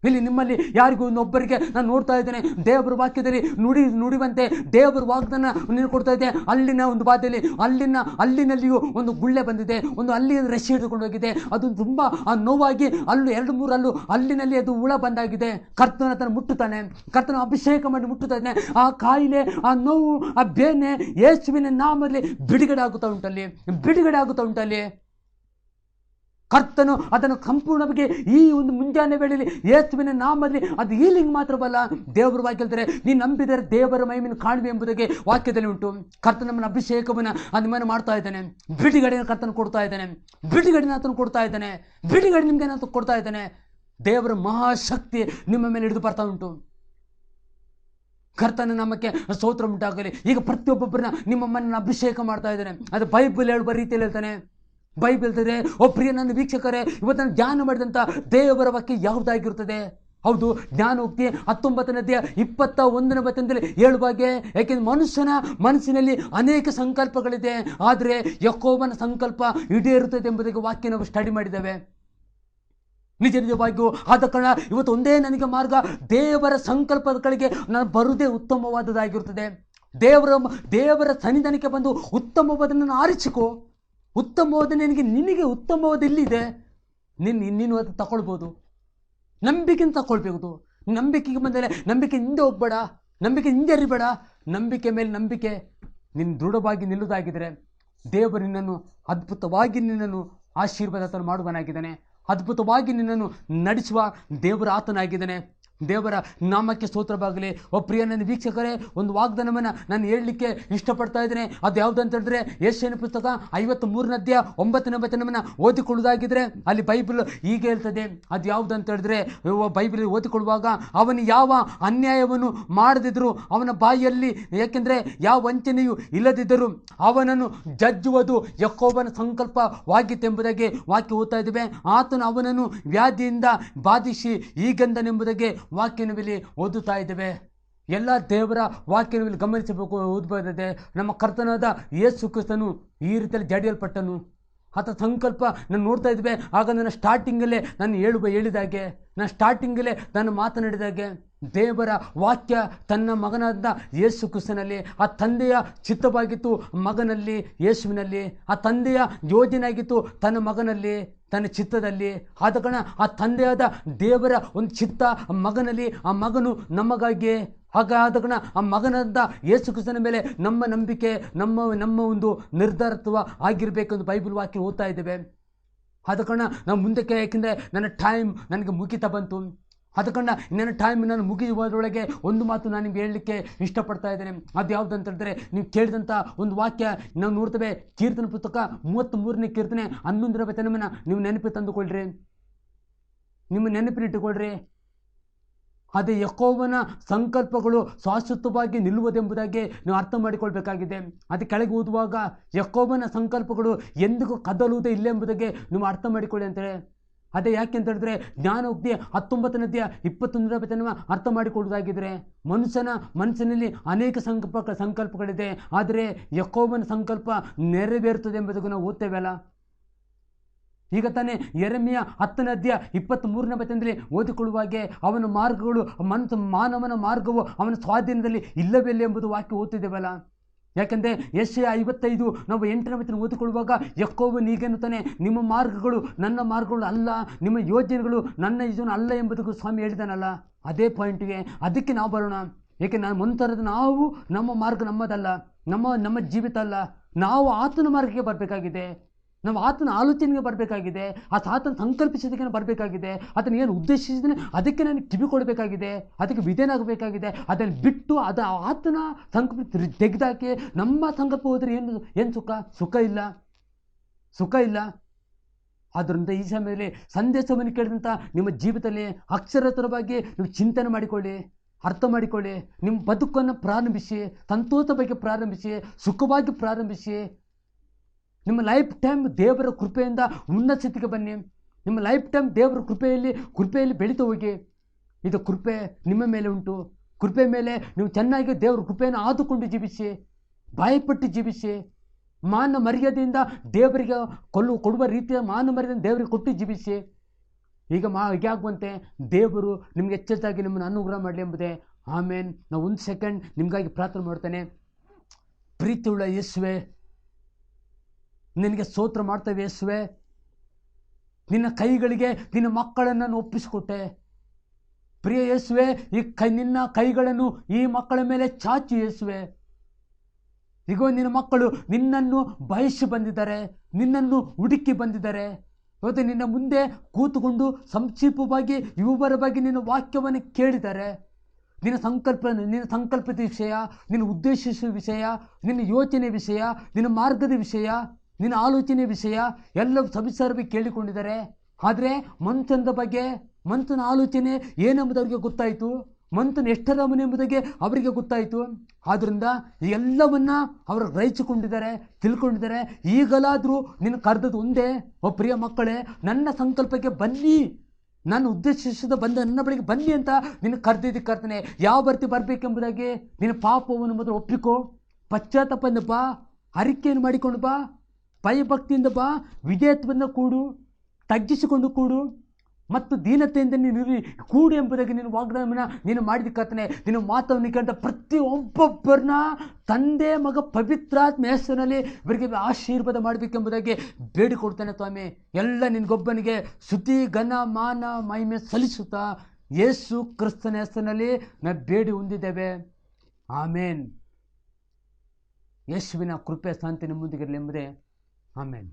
ಇಲ್ಲಿ ನಿಮ್ಮಲ್ಲಿ ಯಾರಿಗೂ ಇನ್ನೊಬ್ಬರಿಗೆ ನಾನು ನೋಡ್ತಾ ಇದ್ದೇನೆ, ದೇವರ ವಾಕ್ಯದಲ್ಲಿ ನುಡಿಯುವಂತೆ ದೇವರ ವಾಗ್ದಾನ ನೀನು ಕೊಡ್ತಾ ಇದ್ದೆ. ಅಲ್ಲಿನ ಒಂದು ಬಾಧೆಯಲ್ಲಿ ಅಲ್ಲಿನಲ್ಲಿಯೂ ಒಂದು ಗುಳ್ಳೆ ಬಂದಿದೆ, ಒಂದು ಅಲ್ಲಿ ರಶಿ ಹಿಡಿದುಕೊಂಡು ಹೋಗಿದೆ. ಅದು ತುಂಬ ನೋವಾಗಿ ಅಲ್ಲೂ 2-3 ಅಲ್ಲೂ ಅಲ್ಲಿನಲ್ಲಿ ಅದು ಹುಳ ಬಂದಾಗಿದೆ. ಕರ್ತನ ತನ್ನ ಮುಟ್ಟುತ್ತಾನೆ, ಕರ್ತನ ಅಭಿಷೇಕ ಮಾಡಿ ಮುಟ್ಟುತ್ತಾ ಇದ್ದಾನೆ. ಆ ಕಾಯಿಲೆ, ಆ ನೋವು, ಆ ಬೇನೆ ಯೇಸುವಿನ ನಾಮದಲ್ಲಿ ಬಿಡುಗಡೆ ಆಗುತ್ತಾ ಉಂಟಲ್ಲಿ, ಬಿಡುಗಡೆ ಆಗುತ್ತಾ ಉಂಟಲ್ಲಿ. ಕರ್ತನು ಅದನ್ನು ಸಂಪೂರ್ಣವಾಗಿ ಈ ಒಂದು ಮುಂಜಾನೆ ವೇಳೆಯಲ್ಲಿ ಯೇಸುವಿನ ನಾಮದಲ್ಲಿ ಅದು ಹೀಲಿಂಗ್ ಮಾತ್ರವಲ್ಲ, ದೇವರ ವಾಕ್ಯದಲ್ಲಿ ನೀನು ನಂಬಿದರೆ ದೇವರ ಮಹಿಮೆಯನ್ನು ಕಾಣುವೆ ಎಂಬುದಾಗಿ ವಾಕ್ಯದಲ್ಲಿ ಉಂಟು. ಕರ್ತನ ನಮ್ಮನ್ನು ಅಭಿಷೇಕವನ್ನು ನಿಮ್ಮನ್ನು ಮಾಡ್ತಾ ಇದ್ದಾನೆ, ಬಿಡುಗಡೆಯನ್ನು ಕರ್ತನು ಕೊಡ್ತಾ ಇದ್ದಾನೆ, ಬಿಡುಗಡೆನ ಆತನು ಕೊಡ್ತಾ ಇದ್ದಾನೆ, ಬಿಡುಗಡೆ ನಿಮಗೆ ನಾನು ಕೊಡ್ತಾ ಇದ್ದಾನೆ. ದೇವರ ಮಹಾಶಕ್ತಿ ನಿಮ್ಮ ಮೇಲೆ ಹಿಡಿದು ಬರ್ತಾ ಉಂಟು. ಕರ್ತನ ನಾಮಕ್ಕೆ ಸ್ತೋತ್ರ ಉಂಟಾಗಲಿ. ಈಗ ಪ್ರತಿಯೊಬ್ಬೊಬ್ಬರನ್ನ ನಿಮ್ಮ ಮನನ್ನು ಅಭಿಷೇಕ ಮಾಡ್ತಾ ಇದ್ದಾನೆ. ಅದು ಬೈಬಲ್ ಹೇಳುವ ರೀತಿಯಲ್ಲಿ ಹೇಳ್ತಾನೆ. ಬೈಬಲ್ ಹೇಳ್ತದೆ, ಓ ಪ್ರಿಯ ನನ್ನ ವೀಕ್ಷಕರೇ, ಇವತ್ತು ಧ್ಯಾನ ಮಾಡಿದಂಥ ದೇವರ ವಾಕ್ಯ ಯಾವುದಾಗಿರುತ್ತದೆ? ಹೌದು, ಜ್ಞಾನೋಕ್ತಿ 19ನೇ 21ನೇ ವಚನದಲ್ಲಿ ಹೇಳುವಾಗೆ, ಯಾಕೆಂದರೆ ಮನುಷ್ಯನ ಮನಸ್ಸಿನಲ್ಲಿ ಅನೇಕ ಸಂಕಲ್ಪಗಳಿದೆ, ಆದರೆ ಯಾಕೋಬನ ಸಂಕಲ್ಪ ಈಡೇರುತ್ತದೆ ಎಂಬುದಕ್ಕೆ ವಾಕ್ಯ ನಾವು ಸ್ಟಡಿ ಮಾಡಿದ್ದೇವೆ. ನಿಜ ನಿಜವಾಗಿಯೂ ಆದ ಕಾರಣ ಇವತ್ತು ಒಂದೇ ನನಗೆ ಮಾರ್ಗ, ದೇವರ ಸಂಕಲ್ಪಗಳಿಗೆ ನಾನು ಬರುವುದೇ ಉತ್ತಮವಾದದ್ದಾಗಿರುತ್ತದೆ. ದೇವರ ಸನ್ನಿಧಾನಕ್ಕೆ ಬಂದು ಉತ್ತಮವಾದನ್ನು ಆರಿಸಿಕೋ. ಉತ್ತಮವಾದ ನಿನಗೆ ಉತ್ತಮವಾದ ಎಲ್ಲಿದೆ, ನೀನು ಅದು ತಗೊಳ್ಬೋದು. ನಂಬಿಕೆಯನ್ನು ತಗೊಳ್ಬೇಕು. ನಂಬಿಕೆಗೆ ಬಂದರೆ ನಂಬಿಕೆ ಹಿಂದೆ ಹೋಗ್ಬೇಡ, ನಂಬಿಕೆ ಹಿಂದೆ ಅರಿಬೇಡ. ನಂಬಿಕೆ ಮೇಲೆ ನಂಬಿಕೆ ನಿನ್ನ ದೃಢವಾಗಿ ನಿಲ್ಲುವುದಾಗಿದ್ದರೆ ದೇವರು ನಿನ್ನನ್ನು ಅದ್ಭುತವಾಗಿ ನಿನ್ನನ್ನು ಆಶೀರ್ವಾದ ಮಾಡುವನಾಗಿದ್ದಾನೆ, ಅದ್ಭುತವಾಗಿ ನಿನ್ನನ್ನು ನಡೆಸುವ ದೇವರ ಆತನಾಗಿದ್ದಾನೆ. ದೇವರ ನಾಮಕ್ಕೆ ಸ್ತೋತ್ರವಾಗಲಿ. ಓ ಪ್ರಿಯ ನನ್ನ ವೀಕ್ಷಕರೇ, ಒಂದು ವಾಗ್ದಾನವನ್ನು ನಾನು ಹೇಳಲಿಕ್ಕೆ ಇಷ್ಟಪಡ್ತಾ ಇದ್ದೇನೆ. ಅದು ಯಾವುದಂತ ಹೇಳಿದ್ರೆ, ಯೆಶಾಯನ ಪುಸ್ತಕ 53ನೇ ಅಧ್ಯಾಯ 9ನೇ ವಚನವನ್ನು ಓದಿಕೊಳ್ಳುವುದಾಗಿದ್ದರೆ ಅಲ್ಲಿ ಬೈಬಲ್ ಹೀಗೆ ಹೇಳ್ತದೆ. ಅದು ಯಾವುದಂತ ಹೇಳಿದ್ರೆ, ಬೈಬಲ್ ಓದಿಕೊಳ್ಳುವಾಗ, ಅವನು ಯಾವ ಅನ್ಯಾಯವನ್ನು ಮಾಡದಿದ್ದರು, ಅವನ ಬಾಯಿಯಲ್ಲಿ ಏಕೆಂದರೆ ಯಾವ ವಂಚನೆಯೂ ಇಲ್ಲದಿದ್ದರು ಅವನನ್ನು ಜಜ್ಜುವುದು ಯಾಕೋಬನ ಸಂಕಲ್ಪವಾಗಿತ್ತೆಂಬುದಾಗಿ ವಾಕ್ಯ ಓದ್ತಾ ಇದ್ದೇವೆ. ಆತನು ಅವನನ್ನು ವ್ಯಾಧಿಯಿಂದ ಬಾಧಿಸಿ ಹೀಗೆಂದನೆಂಬುದಾಗಿ ವಾಕ್ಯನದಲ್ಲಿ ಓದುತ್ತಾ ಇದ್ದೇವೆ. ಎಲ್ಲ ದೇವರ ವಾಕ್ಯನದಲ್ಲಿ ಗಮನಿಸಬೇಕು, ಓದಬಹುದಿದೆ. ನಮ್ಮ ಕರ್ತನಾದ ಯೇಸು ಕ್ರಿಸ್ತನು ಈ ರೀತಿಯಲ್ಲಿ ಜಡಿಯಲ್ಪಟ್ಟನು. ಆತ ಸಂಕಲ್ಪ ನಾನು ನೋಡ್ತಾ ಇದ್ವಿ. ಆಗ ನಾನು ಸ್ಟಾರ್ಟಿಂಗಲ್ಲೇ ನಾನು ಹೇಳಿದಾಗೆ, ನಾನು ಸ್ಟಾರ್ಟಿಂಗಲ್ಲೇ ನಾನು ಮಾತನಾಡಿದಾಗೆ, ದೇವರ ವಾಕ್ಯ ತನ್ನ ಮಗನಾದ ಯೇಸು ಕ್ರಿಸ್ತನಲ್ಲಿ, ಆ ತಂದೆಯ ಚಿತ್ತವಾಗಿತ್ತು ಮಗನಲ್ಲಿ, ಯೇಸುವಿನಲ್ಲಿ. ಆ ತಂದೆಯ ಯೋಜನೆ ಆಗಿತ್ತು ತನ್ನ ಮಗನಲ್ಲಿ, ತನ್ನ ಚಿತ್ತದಲ್ಲಿ. ಆದ ಕಾರಣ ಆ ತಂದೆಯಾದ ದೇವರ ಒಂದು ಚಿತ್ತ ಮಗನಲ್ಲಿ, ಆ ಮಗನು ನಮಗಾಗಿ. ಆದ ಕಾರಣ ಆ ಮಗನಾದ ಯೇಸು ಕ್ರಿಸ್ತನ ಮೇಲೆ ನಮ್ಮ ನಂಬಿಕೆ, ನಮ್ಮ ಒಂದು ನಿರ್ಧಾರತ್ವ ಆಗಿರಬೇಕೆಂದು ಬೈಬಲ್ ವಾಕ್ಯ ಓದ್ತಾ ಇದ್ದೇವೆ. ಆದ ಕಾರಣ ನಾವು ಮುಂದಕ್ಕೆ, ಯಾಕೆಂದರೆ ನನ್ನ ಟೈಮ್ ನನಗೆ ಮುಗಿತಾ ಬಂತು. ಆದ ಕಾರಣ ನನ್ನ ಟೈಮ್ ನಾನು ಮುಗಿಯುವುದರೊಳಗೆ ಒಂದು ಮಾತು ನಾನು ನಿಮ್ಗೆ ಹೇಳಲಿಕ್ಕೆ ಇಷ್ಟಪಡ್ತಾ ಇದ್ದೇನೆ. ಅದು ಯಾವುದಂತ ಹೇಳಿದ್ರೆ, ನೀವು ಕೇಳಿದಂಥ ಒಂದು ವಾಕ್ಯ ನಾವು ನೋಡ್ತೇವೆ. ಕೀರ್ತನ ಪುಸ್ತಕ 33ನೇ ಕೀರ್ತನೆ 11ನೇ ವಚನವನ್ನು ನೀವು ನೆನಪು ತಂದುಕೊಳ್ಳ್ರಿ, ನಿಮ್ಮ ನೆನಪಿನಿಟ್ಟುಕೊಳ್ಳ್ರಿ. ಅದೇ ಯಾಕೋಬನ ಸಂಕಲ್ಪಗಳು ಶಾಶ್ವತವಾಗಿ ನಿಲ್ಲುವುದೆಂಬುದಾಗಿ ನೀವು ಅರ್ಥ ಮಾಡಿಕೊಳ್ಬೇಕಾಗಿದೆ. ಅದು ಕೆಳಗೆ ಓದುವಾಗ ಯಾಕೋಬನ ಸಂಕಲ್ಪಗಳು ಎಂದಿಗೂ ಕದಲುವುದೇ ಇಲ್ಲ ಎಂಬುದಾಗಿ ನೀವು ಅರ್ಥ ಮಾಡಿಕೊಳ್ಳಿ ಅಂತಾರೆ. ಅದೇ ಯಾಕೆ ಅಂತ ಹೇಳಿದ್ರೆ, ಜ್ಞಾನೋಕ್ತಿ 19ನೇ ಅಧ್ಯಾಯ 21ನೇ ವಚನ ಅರ್ಥ ಮಾಡಿಕೊಳ್ಳುವುದಾಗಿದ್ದರೆ, ಮನುಷ್ಯನಲ್ಲಿ ಅನೇಕ ಸಂಕಲ್ಪಗಳಿದೆ, ಆದರೆ ಯಾಕೋಬನ ಸಂಕಲ್ಪ ನೆರವೇರುತ್ತದೆ ಎಂಬುದನ್ನು ನಾವು ಓದ್ತೇವೆ ಅಲ್ಲ. ಈಗ ತಾನೇ ಯೆರೆಮೀಯ 10ನೇ ಅಧ್ಯಾಯ 23ನೇ ವಚನದಲ್ಲಿ ಓದಿಕೊಳ್ಳುವಾಗೆ, ಅವನ ಮಾರ್ಗಗಳು ಮಾನವನ ಮಾರ್ಗವು ಅವನ ಸ್ವಾಧೀನದಲ್ಲಿ ಇಲ್ಲವಿಲ್ಲ ಎಂಬುದು ವಾಕ್ಯ ಓದ್ತಿದ್ದೇವಲ್ಲ. ಯಾಕೆಂದರೆ ಯೆಶಾಯ 55 ನಾವು 8ನೇ ವಚನ ಓದಿಕೊಳ್ಳುವಾಗ, ಯಾಕೋಬನು ಹೀಗೆನ್ನುತ್ತಾನೆ, ನಿಮ್ಮ ಮಾರ್ಗಗಳು ನನ್ನ ಮಾರ್ಗಗಳು ಅಲ್ಲ, ನಿಮ್ಮ ಯೋಜನೆಗಳು ನನ್ನ ಯೋಜನೆ ಅಲ್ಲ ಎಂಬುದಕ್ಕೂ ಸ್ವಾಮಿ ಹೇಳಿದಾನಲ್ಲ. ಅದೇ ಪಾಯಿಂಟ್ಗೆ ಅದಕ್ಕೆ ನಾವು ಬರೋಣ. ಏಕೆ ನಾವು ನಮ್ಮ ಮಾರ್ಗ ನಮ್ಮದಲ್ಲ, ನಮ್ಮ ಜೀವಿತ ಅಲ್ಲ. ನಾವು ಆತನ ಮಾರ್ಗಕ್ಕೆ ಬರಬೇಕಾಗಿದೆ, ನಾವು ಆತನ ಆಲೋಚನೆಗೆ ಬರಬೇಕಾಗಿದೆ, ಆತನ ಸಂಕಲ್ಪಿಸಿದಕ್ಕೆ ಬರಬೇಕಾಗಿದೆ, ಆತನ ಏನು ಉದ್ದೇಶಿಸಿದ್ರೆ ಅದಕ್ಕೆ ನಾನು ಕಿವಿ ಕೊಡಬೇಕಾಗಿದೆ, ಅದಕ್ಕೆ ವಿಧೇಯನಾಗಬೇಕಾಗಿದೆ. ಅದನ್ನು ಬಿಟ್ಟು ಆತನ ಸಂಕಲ್ಪ ತೆಗೆದಾಕಿ ನಮ್ಮ ಸಂಕಲ್ಪ ಹೋದರೆ ಏನು ಸುಖ ಇಲ್ಲ. ಆದ್ದರಿಂದ ಈ ಸಮಯದಲ್ಲಿ ಸಂದೇಶವನ್ನು ಕೇಳಿದಂಥ ನಿಮ್ಮ ಜೀವಿತದಲ್ಲಿ ಅಕ್ಷರತರವಾಗಿ ನೀವು ಚಿಂತನೆ ಮಾಡಿಕೊಳ್ಳಿ, ಅರ್ಥ ಮಾಡಿಕೊಳ್ಳಿ. ನಿಮ್ಮ ಬದುಕನ್ನು ಪ್ರಾರಂಭಿಸಿ, ಸಂತೋಷ ಬಗ್ಗೆ ಪ್ರಾರಂಭಿಸಿ, ಸುಖವಾಗಿ ಪ್ರಾರಂಭಿಸಿ. ನಿಮ್ಮ ಲೈಫ್ ಟೈಮ್ ದೇವರ ಕೃಪೆಯಿಂದ ಉನ್ನತ ಸ್ಥಿತಿಗೆ ಬನ್ನಿ. ನಿಮ್ಮ ಲೈಫ್ ಟೈಮ್ ದೇವರ ಕೃಪೆಯಲ್ಲಿ ಬೆಳೀತಾ ಹೋಗಿ. ಇದು ಕೃಪೆ ನಿಮ್ಮ ಮೇಲೆ ಉಂಟು. ಕೃಪೆ ಮೇಲೆ ನೀವು ಚೆನ್ನಾಗಿ ದೇವರ ಕೃಪೆಯನ್ನು ಆದುಕೊಂಡು ಜೀವಿಸಿ, ಭಯಪಟ್ಟು ಜೀವಿಸಿ, ಮಾನ ಮರ್ಯಾದೆಯಿಂದ ದೇವರಿಗೆ ಕೊಡುವ ರೀತಿಯ ಮಾನ ಮರ್ಯಾದೆಯನ್ನು ದೇವರಿಗೆ ಕೊಟ್ಟು ಜೀವಿಸಿ. ಈಗ ಹೀಗಾಗುವಂತೆ ದೇವರು ನಿಮಗೆ ಹೆಚ್ಚೆಚ್ಚಾಗಿ ನಿಮ್ಮನ್ನು ಅನುಗ್ರಹ ಮಾಡಲಿ ಎಂಬುದೇ. ಆಮೇನ್. ನಾವು 1 ಸೆಕೆಂಡ್ ನಿಮಗಾಗಿ ಪ್ರಾರ್ಥನೆ ಮಾಡ್ತೇನೆ. ಪ್ರೀತಿಯುಳ್ಳ ಯೇಸುವೆ, ನಿನಗೆ ಸ್ತೋತ್ರ ಮಾಡ್ತೇವೆ ಯೇಸುವೆ. ನಿನ್ನ ಕೈಗಳಿಗೆ ನಿನ್ನ ಮಕ್ಕಳನ್ನು ನಾನು ಒಪ್ಪಿಸಿಕೊಟ್ಟೆ. ಪ್ರಿಯ ಯೇಸುವೆ, ನಿನ್ನ ಕೈಗಳನ್ನು ಈ ಮಕ್ಕಳ ಮೇಲೆ ಚಾಚು ಯೇಸುವೆ. ಈಗ ನಿನ್ನ ಮಕ್ಕಳು ನಿನ್ನನ್ನು ಬಯಸಿ ಬಂದಿದ್ದಾರೆ, ನಿನ್ನನ್ನು ಹುಡುಕಿ ಬಂದಿದ್ದಾರೆ. ಇವತ್ತು ನಿನ್ನ ಮುಂದೆ ಕೂತುಕೊಂಡು ಸಂಕ್ಷಿಪ್ತವಾಗಿ ವಿವರವಾಗಿ ನಿನ್ನ ವಾಕ್ಯವನ್ನು ಕೇಳಿದ್ದಾರೆ. ನಿನ್ನ ಸಂಕಲ್ಪದ ವಿಷಯ, ನಿನ್ನ ಉದ್ದೇಶಿಸುವ ವಿಷಯ, ನಿನ್ನ ಯೋಚನೆ ವಿಷಯ, ನಿನ್ನ ಮಾರ್ಗದ ವಿಷಯ, ನಿನ್ನ ಆಲೋಚನೆ ವಿಷಯ ಎಲ್ಲವೂ ಸವಿಸ್ತಾರವಾಗಿ ಕೇಳಿಕೊಂಡಿದ್ದಾರೆ. ಆದರೆ ಮನುಷ್ಯನ ಆಲೋಚನೆ ಏನೆಂಬುದು ಅವರಿಗೆ ಗೊತ್ತಾಯಿತು. ಮನುಷ್ಯನ ಎಷ್ಟರವನು ಎಂಬುದಾಗಿ ಅವರಿಗೆ ಗೊತ್ತಾಯಿತು. ಆದ್ದರಿಂದ ಎಲ್ಲವನ್ನ ಅವರು ಗ್ರಹಿಸಿಕೊಂಡಿದ್ದಾರೆ, ತಿಳ್ಕೊಂಡಿದ್ದಾರೆ. ಈಗಲಾದರೂ ನಿನ್ನ ಕರೆದದ್ದು ಒಂದೇ, ಓ ಪ್ರಿಯ ಮಕ್ಕಳೇ, ನನ್ನ ಸಂಕಲ್ಪಕ್ಕೆ ಬನ್ನಿ, ನಾನು ಉದ್ದೇಶಿಸಿದ ನನ್ನ ಬಳಿಗೆ ಬನ್ನಿ ಅಂತ ನಿನ್ನ ಕರ್ತನೆ. ಯಾವ ರೀತಿ ಬರಬೇಕೆಂಬುದಾಗಿ ನಿನ್ನ ಪಾಪವನ್ನು ಮೊದಲು ಒಪ್ಪಿಕೋ, ಪಶ್ಚಾತ್ತಾಪದಿಂದ ಬಾ, ಅರಿಕೆಯನ್ನು ಮಾಡಿಕೊಂಡು ಬಾ, ಭಯಭಕ್ತಿಯಿಂದ ಬಾ, ವಿಧೇಯತ್ವದಿಂದ ಕೂಡು, ತಗ್ಗಿಸಿಕೊಂಡು ಕೂಡು ಮತ್ತು ದೀನತೆಯಿಂದ ನೀನು ಕೂಡು ಎಂಬುದಾಗಿ ನೀನು ವಾಗ್ದಾನ ನೀನು ಮಾಡಿದ ಕರ್ತನೆ. ನಿನ್ನ ಮಾತನ್ನು ಕೇಳಿದ ಪ್ರತಿಯೊಬ್ಬೊಬ್ಬರನ್ನ ತಂದೆ ಮಗ ಪವಿತ್ರಾತ್ಮ ಹೆಸರಿನಲ್ಲಿ ಇವರಿಗೆ ಆಶೀರ್ವಾದ ಮಾಡಬೇಕೆಂಬುದಾಗಿ ಬೇಡಿಕೊಡ್ತಾನೆ ಸ್ವಾಮಿ. ಎಲ್ಲ ನಿನಗೊಬ್ಬನಿಗೆ ಸ್ತುತಿ ಘನ ಮಾನ ಮಹಿಮೆ ಸಲ್ಲಿಸುತ್ತಾ ಯೇಸು ಕ್ರಿಸ್ತನ ಹೆಸರಿನಲ್ಲಿ ನಾವು ಬೇಡಿ ಹೊಂದಿದ್ದೇವೆ. ಆಮೇನ್. ಯೇಸುವಿನ ಕೃಪೆ ಶಾಂತಿ ನಿಮ್ಮೊಂದಿಗಿರಲಿ ಎಂಬುದೇ. ಆಮೇನ್.